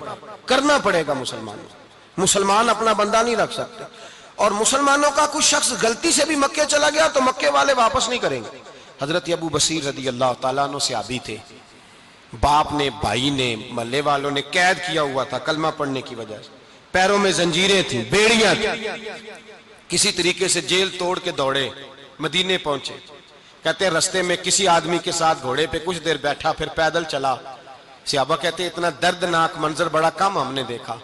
گا. مسلمان اپنا بندہ نہیں رکھ سکتے. اور مسلمانوں کا کوئی شخص غلطی سے بھی مکے چلا گیا تو مکے والے واپس نہیں کریں گے. حضرت ابو بصیر رضی اللہ تعالیٰ عنہ صحابی تھے. باپ نے، بھائی نے، محلے والوں نے قید کیا ہوا تھا کلمہ پڑھنے کی وجہ سے. پیروں میں زنجیریں تھیں، بیڑیاں تھیں، کسی طریقے سے جیل توڑ کے دوڑے، مدینے پہنچے۔ کہتے ہیں رستے میں کسی آدمی کے ساتھ گھوڑے پہ کچھ دیر بیٹھا، پھر پیدل چلا۔ صحابہ کہتے ہیں اتنا دردناک منظر بڑا کم ہم نے دیکھا۔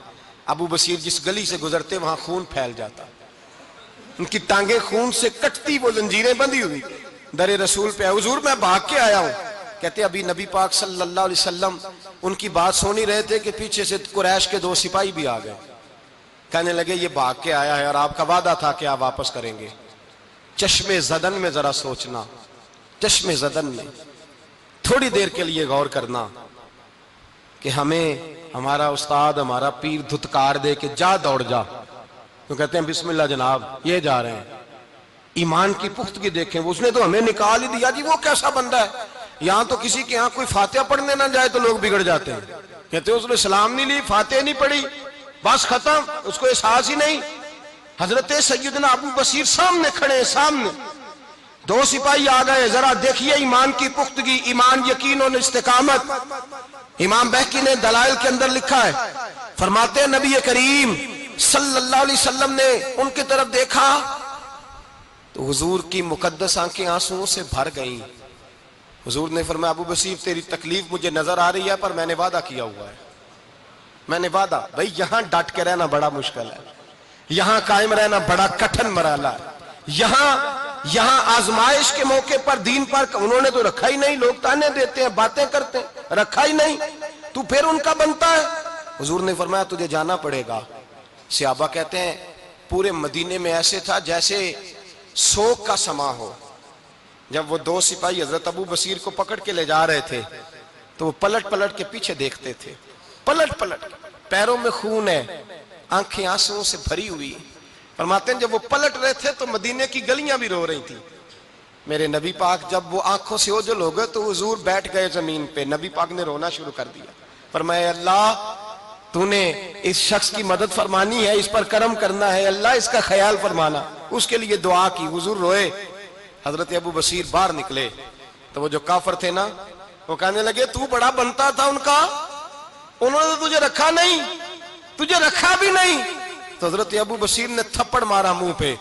ابو بصیر جس گلی سے گزرتے وہاں خون پھیل جاتا، ان کی ٹانگیں خون سے کٹتی، وہ زنجیریں بندھی ہوئی، در رسول پہ حضور میں بھاگ کے آیا ہوں۔ کہتے ابھی نبی پاک صلی اللہ علیہ وسلم ان کی بات سن ہی رہے تھے کہ پیچھے سے قریش کے 2 سپاہی بھی آ گئے، کہنے لگے یہ بھاگ کے آیا ہے اور آپ کا وعدہ تھا کہ آپ واپس کریں گے۔ چشم زدن میں ذرا سوچنا، چشم زدن میں تھوڑی دیر کے لیے غور کرنا کہ ہمیں ہمارا استاد، ہمارا پیر دھتکار دے کہ جا دوڑ جا، تو کہتے ہیں بسم اللہ جناب یہ جا رہے ہیں۔ ایمان کی پختگی دیکھیں، اس نے تو ہمیں نکال ہی دیا جی، وہ کیسا بندہ ہے، یہاں تو کسی کے ہاں کوئی فاتحہ پڑھنے نہ جائے تو لوگ بگڑ جاتے ہیں۔ کہتے ہیں اس نے سلام نہیں لی، فاتحہ نہیں پڑھی، بس ختم، اس کو احساس ہی نہیں۔ حضرت سیدنا ابو بصیر سامنے کھڑے، سامنے 2 سپاہی آ گئے، ذرا دیکھیے ایمان کی پختگی، ایمان، یقین اور استقامت۔ امام بہقی نے دلائل کے اندر لکھا ہے، فرماتے ہیں نبی کریم صلی اللہ علیہ وسلم نے ان کی طرف دیکھا تو حضور کی مقدس آنکھیں آنسوؤں سے بھر گئیں۔ حضور نے فرمایا ابو بصیر تیری تکلیف مجھے نظر آ رہی ہے، پر میں نے وعدہ کیا ہوا ہے، میں نے وعدہ۔ بھئی یہاں ڈٹ کے رہنا بڑا مشکل ہے، یہاں قائم رہنا بڑا کٹھن مرحلہ ہے، یہاں آزمائش کے موقع پر دین پر انہوں نے تو رکھا ہی نہیں، لوگ تانے دیتے ہیں، باتیں کرتے ہیں، رکھا ہی نہیں، تو پھر ان کا بنتا ہے۔ حضور نے فرمایا تجھے جانا پڑے گا۔ صحابہ کہتے ہیں پورے مدینے میں ایسے تھا جیسے سوگ کا سما ہو۔ جب وہ 2 سپاہی حضرت ابو بصیر کو پکڑ کے لے جا رہے تھے تو وہ پلٹ پلٹ کے پیچھے دیکھتے تھے، پلٹ پلٹ، پیروں میں خون ہے، آنکھیں آنسوؤں سے بھری ہوئی۔ فرماتے ہیں جب وہ پلٹ رہے تھے تو مدینے کی گلیاں بھی رو رہی تھی۔ میرے نبی پاک جب وہ آنکھوں سے اوجھل ہو گئے تو حضور بیٹھ گئے زمین پہ، نبی پاک نے رونا شروع کر دیا۔ فرمایا اللہ تو نے اس شخص کی مدد فرمانی ہے، اس پر کرم کرنا ہے، اللہ اس کا خیال فرمانا، اس کے لیے دعا کی، حضور روئے۔ حضرت ابو بصیر باہر نکلے تو وہ جو کافر تھے نا وہ کہنے لگے تو بڑا بنتا تھا ان کا، انہوں نے تجھے رکھا نہیں، تجھے رکھا بھی نہیں۔ تو حضرت ابو بصیر نے تھپڑ مارا منہ پہ،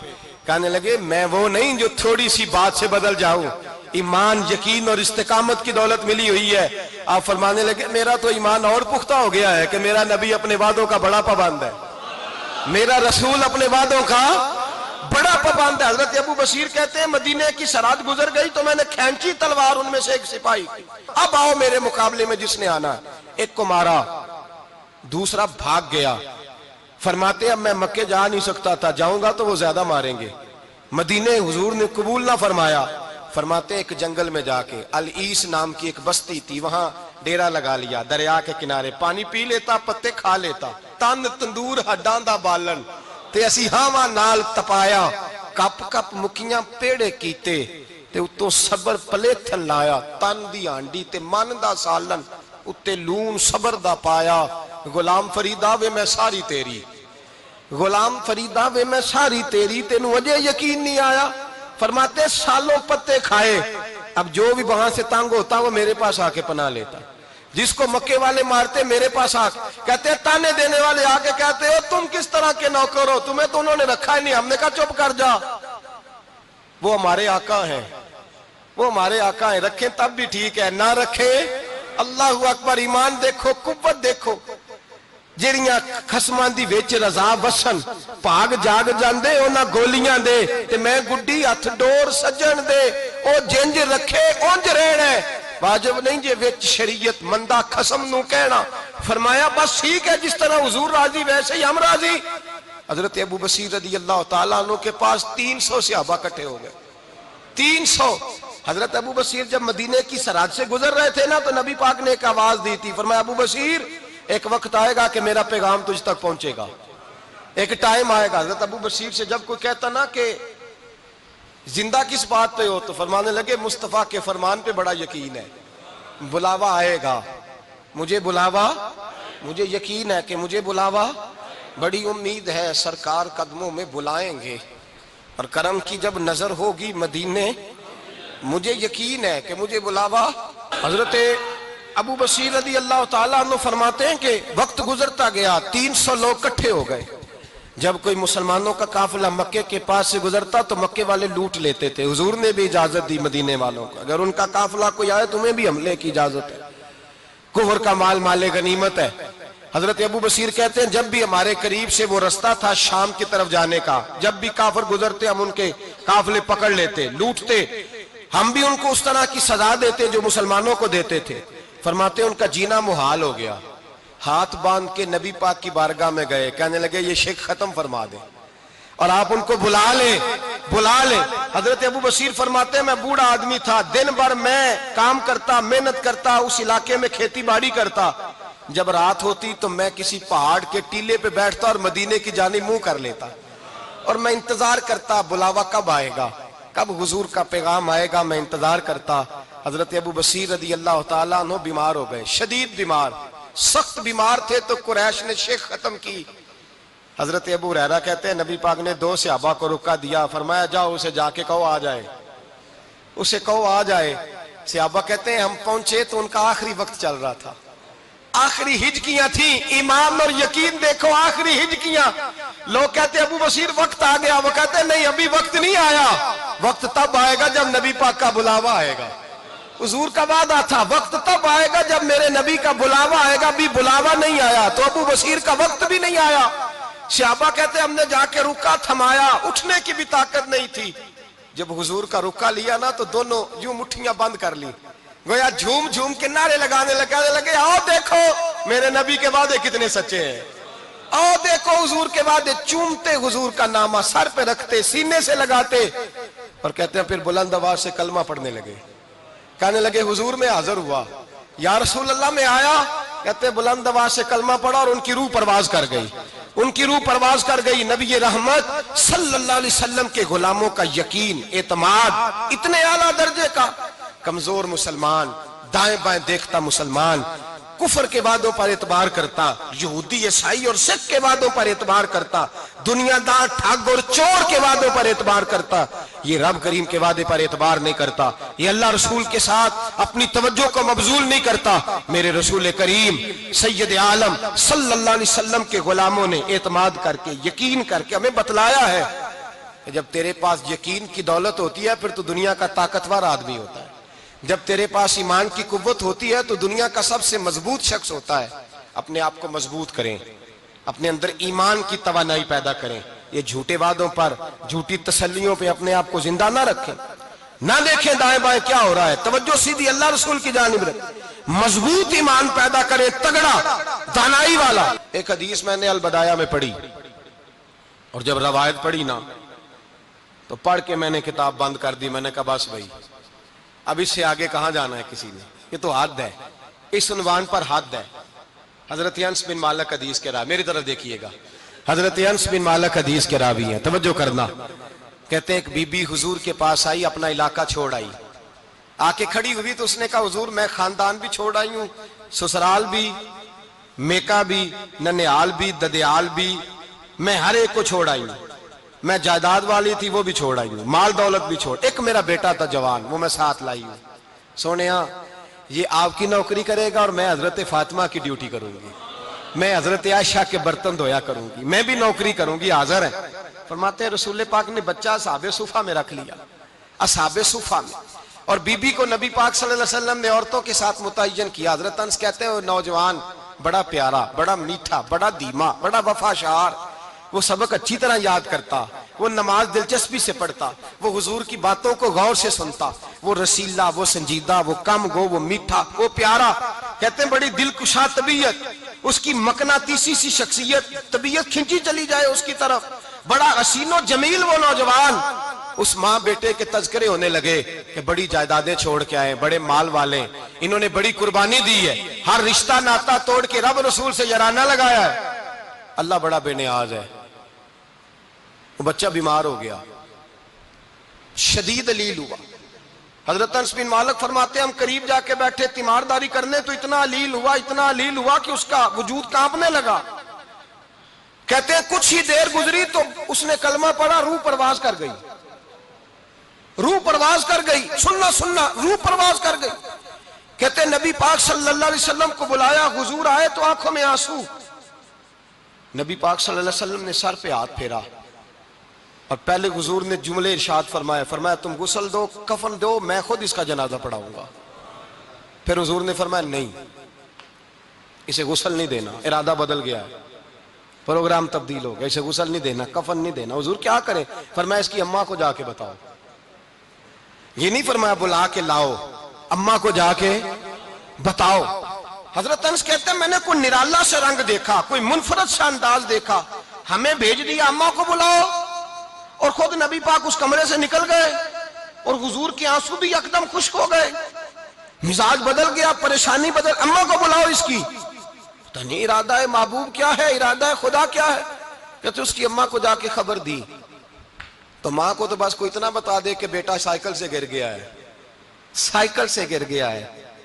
کہنے لگے میں وہ نہیں جو تھوڑی سی بات سے بدل جاؤں، ایمان، یقین اور استقامت کی دولت ملی ہوئی ہے۔ آپ فرمانے لگے میرا تو ایمان اور پختہ ہو گیا ہے کہ میرا نبی اپنے وعدوں کا بڑا پابند ہے، میرا رسول اپنے وعدوں کا بڑا پابند ہے۔ حضرت ابو بصیر کہتے ہیں مدینے کی سرحد گزر گئی تو میں نے کھینچی تلوار ان میں سے ایک سپاہی، اب آؤ میرے مقابلے میں جس نے آنا ہے۔ ایک کو مارا، دوسرا بھاگ گیا۔ فرماتے اب میں مکے جا نہیں سکتا تھا، جاؤں گا تو وہ زیادہ ماریں گے، مدینے حضور نے قبول نہ فرمایا۔ فرماتے ایک جنگل میں جا کے العیس نام کی ایک بستی تھی، وہاں ڈیرا لگا لیا، دریا کے کنارے، پانی پی لیتا، پتے کھا لیتا، تن تندور ہڈاں دا بالن تے اسی ہاواں نال تپایا، کپ کپ مکیاں پیڑے کیتے تے اتوں صبر پلیتھن لایا، تن دی ہانڈی تے من دا سالن اتے لون صبر دا پایا، غلام فریدا وے میں ساری تیری، غلام فریدا وے میں ساری تیری، تینوں اجے یقین نہیں آیا۔ فرماتے سالوں پتے کھائے، اب جو بھی وہاں سے تنگ ہوتا وہ میرے پاس آ کے پناہ لیتا، جس کو مکے والے مارتے میرے پاس آ کے کہتے تانے دینے والے آ کے کہتے ہو تم کس طرح کے نوکر ہو، تمہیں تو انہوں نے رکھا ہی نہیں۔ ہم نے کہا چپ کر جا، وہ ہمارے آقا ہیں، وہ ہمارے آقا ہیں، رکھیں تب بھی ٹھیک ہے، نہ رکھیں اللہ اکبر۔ ایمان دیکھو، قوت دیکھو، جیڑیاں خسماں دی وچ رضا وسن پاگ جاگ جاندے انہاں گولیاں دے تے میں گڈی ہتھ ڈور سجن دے، او جنج رکھے اونج رہنا ہے، واجب نہیں جے وچ شریعت مندہ خسم نو کہنا۔ فرمایا بس ٹھیک ہے، جس طرح حضور راضی ویسے ہی ہم راضی۔ حضرت ابو بصیر رضی اللہ تعالیٰ عنہ کے پاس 300 صحابہ کٹھے ہو گئے، 300۔ حضرت ابو بصیر جب مدینے کی سرحد سے گزر رہے تھے نا تو نبی پاک نے ایک آواز دی تھی، فرمایا ابو بصیر ایک وقت آئے گا کہ میرا پیغام تجھ تک پہنچے گا، ایک ٹائم آئے گا۔ حضرت ابو بصیر سے جب کوئی کہتا نا کہ زندہ کس بات پہ ہو تو فرمانے لگے مصطفیٰ کے فرمان پہ بڑا یقین ہے، بلاوا آئے گا، مجھے بلاوا، مجھے یقین ہے کہ مجھے بلاوا، بڑی امید ہے سرکار قدموں میں بلائیں گے، اور کرم کی جب نظر ہوگی مدینے، مجھے یقین ہے کہ مجھے بلاوا۔ حضرت ابو بصیر رضی اللہ تعالیٰ عنہ فرماتے ہیں کہ وقت گزرتا گیا، 300 لوگ اکٹھے ہو گئے۔ جب کوئی مسلمانوں کا قافلہ مکے کے پاس سے گزرتا تو مکے والے لوٹ لیتے تھے۔ حضور نے بھی اجازت دی مدینے والوں کو، اگر ان کا قافلہ کوئی آئے تمہیں بھی حملے کی اجازت ہے، کفر کا مال مال غنیمت ہے۔ حضرت ابو بصیر کہتے ہیں جب بھی ہمارے قریب سے وہ رستہ تھا شام کی طرف جانے کا، جب بھی کافر گزرتے ہم ان کے قافلے پکڑ لیتے، لوٹتے، ہم بھی ان کو اس طرح کی سزا دیتے جو مسلمانوں کو دیتے تھے۔ فرماتے ہیں ان کا جینا محال ہو گیا، ہاتھ باندھ کے نبی پاک کی بارگاہ میں گئے، کہنے لگے یہ شرک ختم فرما دیں اور آپ ان کو بلا لیں۔ حضرت ابو بصیر فرماتے ہیں میں بوڑھا آدمی تھا، دن بھر میں کام کرتا، محنت کرتا، اس علاقے میں کھیتی باڑی کرتا، جب رات ہوتی تو میں کسی پہاڑ کے ٹیلے پہ بیٹھتا اور مدینے کی جانب منہ کر لیتا اور میں انتظار کرتا بلاوا کب آئے گا، کب حضور کا پیغام آئے گا، میں انتظار کرتا۔ حضرت ابو بصیر رضی اللہ تعالیٰ عنہ بیمار ہو گئے، شدید بیمار، سخت بیمار تھے، تو قریش نے شیخ ختم کی۔ حضرت ابو ہریرہ کہتے ہیں نبی پاک نے 2 صحابہ کو رکا دیا، فرمایا جاؤ اسے جا کے کہو آ جائے، اسے کہو آ جائے۔ صحابہ کہتے ہیں ہم پہنچے تو ان کا آخری وقت چل رہا تھا، آخری ہجکیاں تھیں، ایمان اور یقین دیکھو، آخری ہجکیاں۔ لوگ کہتے ابو بصیر وقت آ گیا، وہ کہتے ہیں نہیں ابھی وقت نہیں آیا، وقت تب آئے گا جب نبی پاک کا بلاوا آئے گا۔ حضور کا وعدہ تھا وقت تب آئے گا جب میرے نبی کا بلاوا آئے گا، بھی بلاوا نہیں آیا تو ابو بصیر کا وقت بھی نہیں آیا۔ صحابہ کہتے ہم نے جا کے رکا، تھمایا، اٹھنے کی بھی طاقت نہیں تھی۔ جب حضور کا رکا لیا نا تو دونوں یوں مٹھیاں بند کر لی، گویا جھوم جھوم کے نعرے لگانے لگے آؤ دیکھو میرے نبی کے وعدے کتنے سچے ہیں، آؤ دیکھو حضور کے وعدے، چومتے حضور کا نامہ، سر پہ رکھتے، سینے سے لگاتے، اور کہتے ہیں پھر بلند آواز سے کلمہ پڑھنے لگے، کہنے لگے حضور میں حاضر ہوا، یا رسول اللہ میں آیا، کہتے بلند آواز سے کلمہ پڑھا اور ان کی روح پرواز کر گئی، ان کی روح پرواز کر گئی۔ نبی رحمت صلی اللہ علیہ وسلم کے غلاموں کا یقین، اعتماد اتنے اعلیٰ درجے کا، کمزور مسلمان، دائیں بائیں دیکھتا مسلمان، کفر کے وعدوں پر اعتبار کرتا، یہودی عیسائی اور سکھ کے وعدوں پر اعتبار کرتا، دنیا دار ٹھگ اور چور کے وعدوں پر اعتبار کرتا، یہ رب کریم کے وعدے پر اعتبار نہیں کرتا، یہ اللہ رسول کے ساتھ اپنی توجہ کو مبذول نہیں کرتا۔ میرے رسول کریم سید عالم صلی اللہ علیہ وسلم کے غلاموں نے اعتماد کر کے، یقین کر کے ہمیں بتلایا ہے کہ جب تیرے پاس یقین کی دولت ہوتی ہے پھر تو دنیا کا طاقتور آدمی ہوتا ہے، جب تیرے پاس ایمان کی قوت ہوتی ہے تو دنیا کا سب سے مضبوط شخص ہوتا ہے۔ اپنے آپ کو مضبوط کریں، اپنے اندر ایمان کی توانائی پیدا کریں، یہ جھوٹے وعدوں پر، جھوٹی تسلیوں پہ اپنے آپ کو زندہ نہ رکھیں، نہ دیکھیں دائیں بائیں کیا ہو رہا ہے، توجہ سیدھی اللہ رسول کی جانب رکھیں، مضبوط ایمان پیدا کریں، تگڑا، دانائی والا۔ ایک حدیث میں نے البدایہ میں پڑھی اور جب روایت پڑھی نا تو پڑھ کے میں نے کتاب بند کر دی، میں نے کہا بس بھائی اب اس سے آگے کہاں جانا ہے کسی نے، یہ تو حد ہے، اس عنوان پر حد ہے۔ حضرت انس بن مالک حدیث کے راوی، میری طرف دیکھیے گا، حضرت انس بن مالک حدیث کے راوی ہیں، توجہ کرنا۔ کہتے ہیں ایک بی بی حضور کے پاس آئی، اپنا علاقہ چھوڑ آئی، آ کے کھڑی ہوئی تو اس نے کہا حضور میں خاندان بھی چھوڑ آئی ہوں، سسرال بھی، میکا بھی، ننیال بھی، ددیال بھی، میں ہر ایک کو چھوڑ آئی ہوں، میں جائیداد والی تھی وہ بھی چھوڑ آئی ہوں، مال دولت بھی چھوڑ، ایک میرا بیٹا تھا جوان وہ میں ساتھ لائی ہوں، سونیا یہ آپ کی نوکری کرے گا اور میں حضرت فاطمہ کی ڈیوٹی کروں گی، میں حضرت عائشہ کے برتن دھویا کروں گی، میں بھی نوکری کروں گی، حاضر ہے۔ فرماتے ہیں رسول پاک نے بچہ اصحاب صفہ میں رکھ لیا، اصحاب صفہ میں، اور بی بی کو نبی پاک صلی اللہ علیہ وسلم نے عورتوں کے ساتھ متعین کیا۔ حضرت انس کہتے ہیں وہ نوجوان بڑا پیارا، بڑا میٹھا، بڑا دھیما، بڑا وفاشار، وہ سبق اچھی طرح یاد کرتا، وہ نماز دلچسپی سے پڑھتا، وہ حضور کی باتوں کو غور سے سنتا، وہ رسیلا، وہ سنجیدہ، وہ کم گو، وہ میٹھا، وہ پیارا۔ کہتے ہیں بڑی دلکشا طبیعت، اس کی مقناطیسی سی شخصیت، طبیعت کھنچی چلی جائے اس کی طرف، بڑا حسین و جمیل وہ نوجوان۔ اس ماں بیٹے کے تذکرے ہونے لگے کہ بڑی جائیدادیں چھوڑ کے آئے، بڑے مال والے، انہوں نے بڑی قربانی دی ہے، ہر رشتہ ناتا توڑ کے رب رسول سے یارانہ لگایا ہے، اللہ بڑا بے نیاز ہے۔ وہ بچہ بیمار ہو گیا، شدید علیل ہوا۔ حضرت انس بن مالک فرماتے ہیں ہم قریب جا کے بیٹھے تیمارداری کرنے تو اتنا علیل ہوا کہ اس کا وجود کانپنے لگا۔ کہتے ہیں کچھ ہی دیر گزری تو اس نے کلمہ پڑھا، روح پرواز کر گئی، روح پرواز کر گئی، سننا روح پرواز کر گئی۔ کہتے ہیں نبی پاک صلی اللہ علیہ وسلم کو بلایا، حضور آئے تو آنکھوں میں آنسو. نبی پاک صلی اللہ علیہ وسلم نے سر پہ ہاتھ پھیرا اور پہلے حضور نے جملے ارشاد فرمایا تم غسل دو، کفن دو، میں خود اس کا جنازہ پڑھاؤں گا. پھر حضور نے فرمایا نہیں، اسے غسل نہیں دینا، ارادہ بدل گیا ہے، پروگرام تبدیل ہو گیا، اسے غسل نہیں دینا، کفن نہیں دینا. حضور کیا کریں؟ فرمایا اس کی اماں کو جا کے بتاؤ. یہ نہیں فرمایا بلا کے لاؤ، اماں کو جا کے بتاؤ. حضرت انس کہتے ہیں میں نے کوئی نرالا سے رنگ دیکھا، کوئی منفرد سا انداز دیکھا، ہمیں بھیج دیا اماں کو بلاؤ، اور خود نبی پاک اس کمرے سے نکل گئے اور حضور کے آنسو بھی یکدم خشک ہو گئے، مزاج بدل گیا، پریشانی بدل. اماں کو بلاؤ اس کی. پتہ نہیں ارادہ ہے محبوب کیا ہے، ارادہ ہے خدا کیا ہے. کہتے اس کی اماں کو جا کے خبر دی تو ماں کو تو بس کوئی اتنا بتا دے کہ بیٹا سائیکل سے گر گیا ہے، سائیکل سے گر گیا ہے.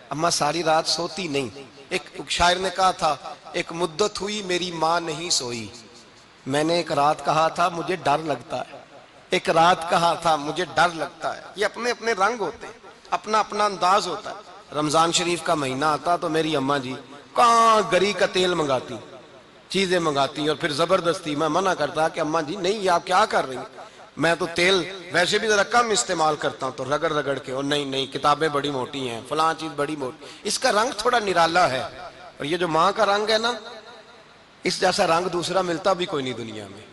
اماں ساری رات سوتی نہیں. ایک شاعر نے کہا تھا ایک مدت ہوئی میری ماں نہیں سوئی، میں نے ایک رات کہا تھا مجھے ڈر لگتا ہے، ایک رات کہا تھا مجھے ڈر لگتا ہے. یہ اپنے اپنے رنگ ہوتے ہیں، اپنا اپنا انداز ہوتا ہے. رمضان شریف کا مہینہ آتا تو میری اماں جی کہاں گری کا تیل منگاتی، چیزیں منگاتی، اور پھر زبردستی میں منع کرتا کہ اماں جی نہیں یہ آپ کیا کر رہی ہیں، میں تو تیل ویسے بھی ذرا کم استعمال کرتا ہوں، تو رگڑ رگڑ کے، اور نہیں کتابیں بڑی موٹی ہیں، فلاں چیز بڑی موٹی، اس کا رنگ تھوڑا نرالا ہے. اور یہ جو ماں کا رنگ ہے نا، اس جیسا رنگ دوسرا ملتا بھی کوئی نہیں دنیا میں.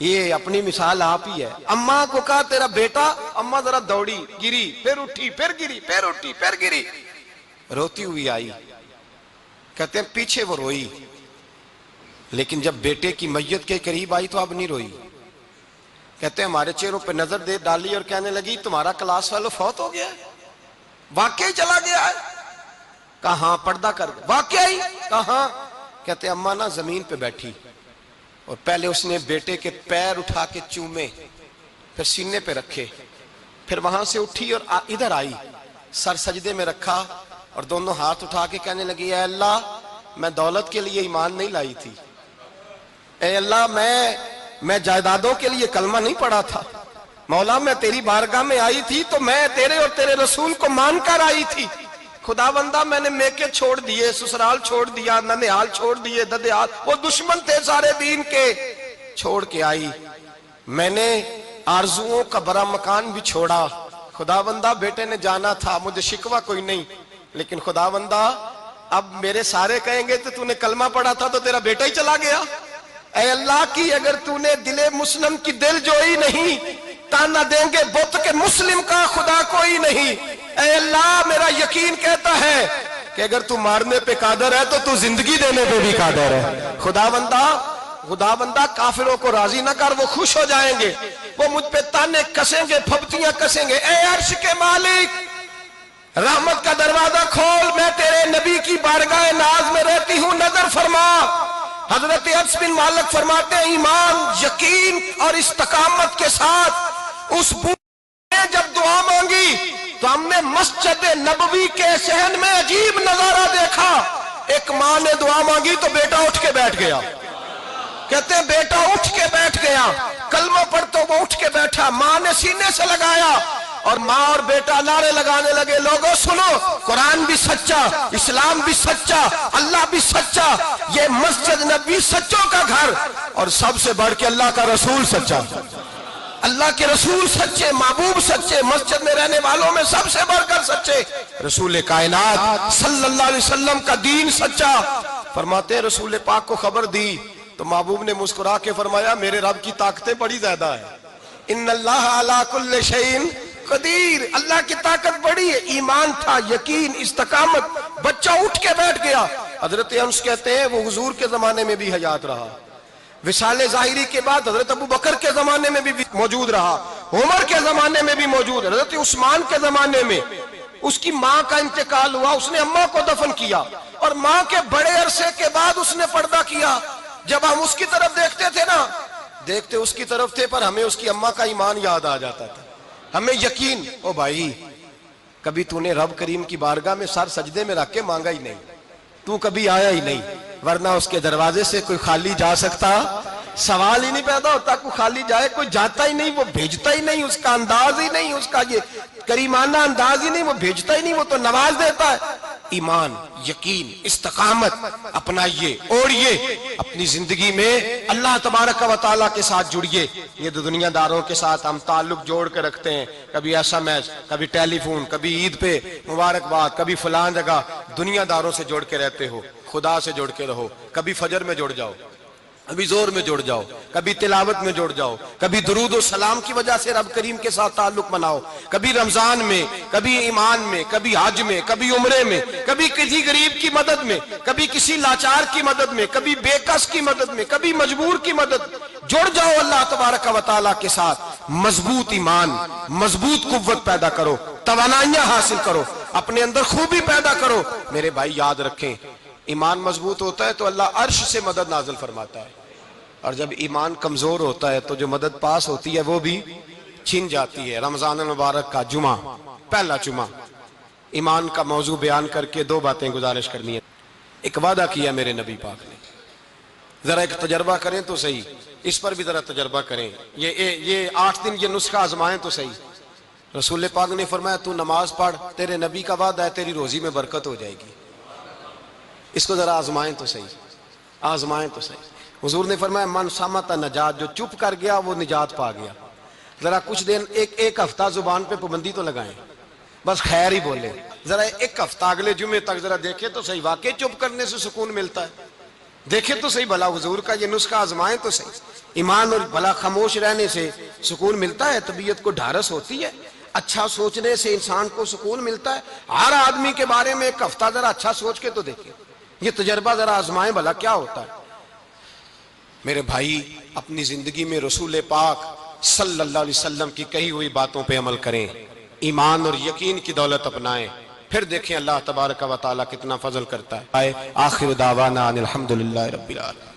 یہ اپنی مثال آپ ہی ہے. اماں کو کہا تیرا بیٹا، اماں ذرا دوڑی، گری، پھر اٹھی، پھر گری، پھر اٹھی، پھر گری، روتی ہوئی آئی. کہتے ہیں پیچھے وہ روئی، لیکن جب بیٹے کی میت کے قریب آئی تو اب نہیں روئی. کہتے ہیں ہمارے چہروں پہ نظر دے ڈالی اور کہنے لگی تمہارا کلاس فیلو فوت ہو گیا ہے، واقعی چلا گیا ہے. کہاں پردہ کر واقعی کہاں. کہتے ہیں اماں نا زمین پہ بیٹھی اور پہلے اس نے بیٹے کے پیر اٹھا کے چومے، پھر سینے پہ رکھے، پھر وہاں سے اٹھی اور ادھر آئی، سر سجدے میں رکھا اور دونوں ہاتھ اٹھا کے کہنے لگی اے اللہ میں دولت کے لیے ایمان نہیں لائی تھی، اے اللہ میں جائیدادوں کے لیے کلمہ نہیں پڑھا تھا، مولا میں تیری بارگاہ میں آئی تھی تو میں تیرے اور تیرے رسول کو مان کر آئی تھی. خدا بندہ میں نے میکے چھوڑ دیے، سسرال چھوڑ دیا، ننیال چھوڑ دیے، ددیال، وہ دشمن تھے سارے دین کے، چھوڑ کے آئی. میں نے آرزوؤں کا بڑا مکان بھی چھوڑا. خدا بندہ بیٹے نے جانا تھا، مجھے شکوہ کوئی نہیں، لیکن خدا بندہ اب میرے سارے کہیں گے تو نے کلمہ پڑھا تھا تو تیرا بیٹا ہی چلا گیا. اے اللہ کی اگر تو نے دل مسلم کی دل جوئی نہیں، تانا دیں گے بت کے مسلم کا خدا کوئی نہیں. اے اللہ میرا یقین کہتا ہے کہ اگر تو مارنے پہ قادر ہے تو زندگی دینے پہ بھی قادر ہے. خدا بندہ کافروں کو راضی نہ کر، وہ خوش ہو جائیں گے، وہ مجھ پہ تانے کسیں گے، پھپتیاں کسیں گے. اے عرش کے مالک رحمت کا دروازہ کھول، میں تیرے نبی کی بارگاہ ناز میں رہتی ہوں، نظر فرما. حضرت انس بن مالک فرماتے ہیں ایمان، یقین اور استقامت کے ساتھ اس بوڑھے نے جب دعا مانگی تو ہم نے مسجد نبوی کے صحن میں عجیب نظارہ دیکھا. ایک ماں نے دعا مانگی تو بیٹا اٹھ کے بیٹھ گیا. کہتے ہیں بیٹا اٹھ کے بیٹھ گیا، کلمہ پڑھ تو وہ اٹھ کے بیٹھا، ماں نے سینے سے لگایا اور ماں اور بیٹا نعرے لگانے لگے لوگوں سنو، قرآن بھی سچا، اسلام بھی سچا، اللہ بھی سچا، یہ مسجد نبوی سچوں کا گھر، اور سب سے بڑھ کے اللہ کا رسول سچا، اللہ کے رسول سچے، محبوب سچے، مسجد میں رہنے والوں میں سب سے بڑھ کر سچے، رسول کائنات صلی اللہ علیہ وسلم کا دین سچا. فرماتے ہیں رسول پاک کو خبر دی تو محبوب نے مسکرا کے فرمایا میرے رب کی طاقتیں بڑی زیادہ ہیں، ان اللہ علی کل شیء قدیر، اللہ کی طاقت بڑی ہے. ایمان تھا، یقین، استقامت، بچہ اٹھ کے بیٹھ گیا. حضرت انس کہتے ہیں وہ حضور کے زمانے میں بھی حیات رہا، وصال ظاہری کے بعد حضرت ابو بکر کے زمانے میں بھی موجود رہا، عمر کے زمانے میں بھی موجود، حضرت عثمان کے زمانے میں. اس کی ماں کا انتقال ہوا، اس نے اماں کو دفن کیا اور ماں کے بڑے عرصے کے بعد اس نے پردہ کیا. جب ہم اس کی طرف دیکھتے تھے نا، دیکھتے اس کی طرف تھے پر ہمیں اس کی اماں کا ایمان یاد آ جاتا تھا، ہمیں یقین. او بھائی کبھی تو نے رب کریم کی بارگاہ میں سر سجدے میں رکھ کے مانگا ہی نہیں، تو کبھی آیا ہی نہیں، ورنہ اس کے دروازے سے کوئی خالی جا سکتا، سوال ہی نہیں پیدا ہوتا کوئی خالی جائے، کوئی جاتا ہی نہیں، وہ بھیجتا ہی نہیں، اس کا انداز ہی نہیں، اس کا یہ کریمانہ انداز ہی نہیں، وہ بھیجتا ہی نہیں، وہ تو نواز دیتا ہے. ایمان، یقین، استقامت اپنائیے، اوڑھیے اپنی زندگی میں، اللہ تبارک و تعالیٰ کے ساتھ جڑیے۔ یہ دنیا داروں کے ساتھ ہم تعلق جوڑ کے رکھتے ہیں، کبھی SMS، کبھی ٹیلی فون، کبھی عید پہ مبارکباد، کبھی فلاں جگہ، دنیا داروں سے جوڑ کے رہتے ہو، خدا سے جوڑ کے رہو۔ کبھی فجر میں جڑ جاؤ، کبھی زور میں جڑ جاؤ، کبھی تلاوت میں جڑ جاؤ، کبھی درود و سلام کی وجہ سے رب کریم کے ساتھ تعلق بناؤ، کبھی رمضان میں، کبھی ایمان میں، کبھی حج میں، کبھی عمرے میں، کبھی کسی غریب کی مدد میں، کبھی کسی لاچار کی مدد میں، کبھی بے کس کی مدد میں، کبھی مجبور کی مدد۔ جڑ جاؤ اللہ تبارک و تعالیٰ کے ساتھ، مضبوط ایمان، مضبوط قوت پیدا کرو، توانائیاں حاصل کرو، اپنے اندر خوبی پیدا کرو۔ میرے بھائی یاد رکھیں، ایمان مضبوط ہوتا ہے تو اللہ عرش سے مدد نازل فرماتا ہے، اور جب ایمان کمزور ہوتا ہے تو جو مدد پاس ہوتی ہے وہ بھی چھن جاتی ہے۔ رمضان المبارک کا جمعہ، پہلا جمعہ، ایمان کا موضوع بیان کر کے دو باتیں گزارش کرنی ہے۔ ایک وعدہ کیا میرے نبی پاک نے، ذرا ایک تجربہ کریں تو صحیح، اس پر بھی ذرا تجربہ کریں، یہ 8 دن یہ نسخہ آزمائیں تو صحیح۔ رسول پاک نے فرمایا تو نماز پڑھ، تیرے نبی کا وعدہ ہے تیری روزی میں برکت ہو جائے گی۔ اس کو ذرا آزمائیں تو صحیح، آزمائیں تو صحیح۔ حضور نے فرمایا من صامت نجات، جو چپ کر گیا وہ نجات پا گیا۔ ذرا کچھ دن ایک ہفتہ زبان پہ پابندی تو لگائیں، بس خیر ہی بولیں، ذرا ایک ہفتہ اگلے جمعے تک ذرا دیکھیں تو صحیح، واقعی چپ کرنے سے سکون ملتا ہے؟ دیکھیں تو صحیح بھلا حضور کا یہ نسخہ آزمائیں تو صحیح۔ ایمان اور بھلا خاموش رہنے سے سکون ملتا ہے، طبیعت کو ڈھارس ہوتی ہے، اچھا سوچنے سے انسان کو سکون ملتا ہے۔ ہر آدمی کے بارے میں ایک ہفتہ ذرا اچھا سوچ کے تو دیکھیں، یہ تجربہ ذرا آزمائیں بھلا کیا ہوتا ہے۔ میرے بھائی اپنی زندگی میں رسول پاک صلی اللہ علیہ وسلم کی کہی ہوئی باتوں پہ عمل کریں، ایمان اور یقین کی دولت اپنائیں، پھر دیکھیں اللہ تبارک و تعالیٰ کتنا فضل کرتا ہے۔ آخر دعوانا ان الحمدللہ رب العالمین۔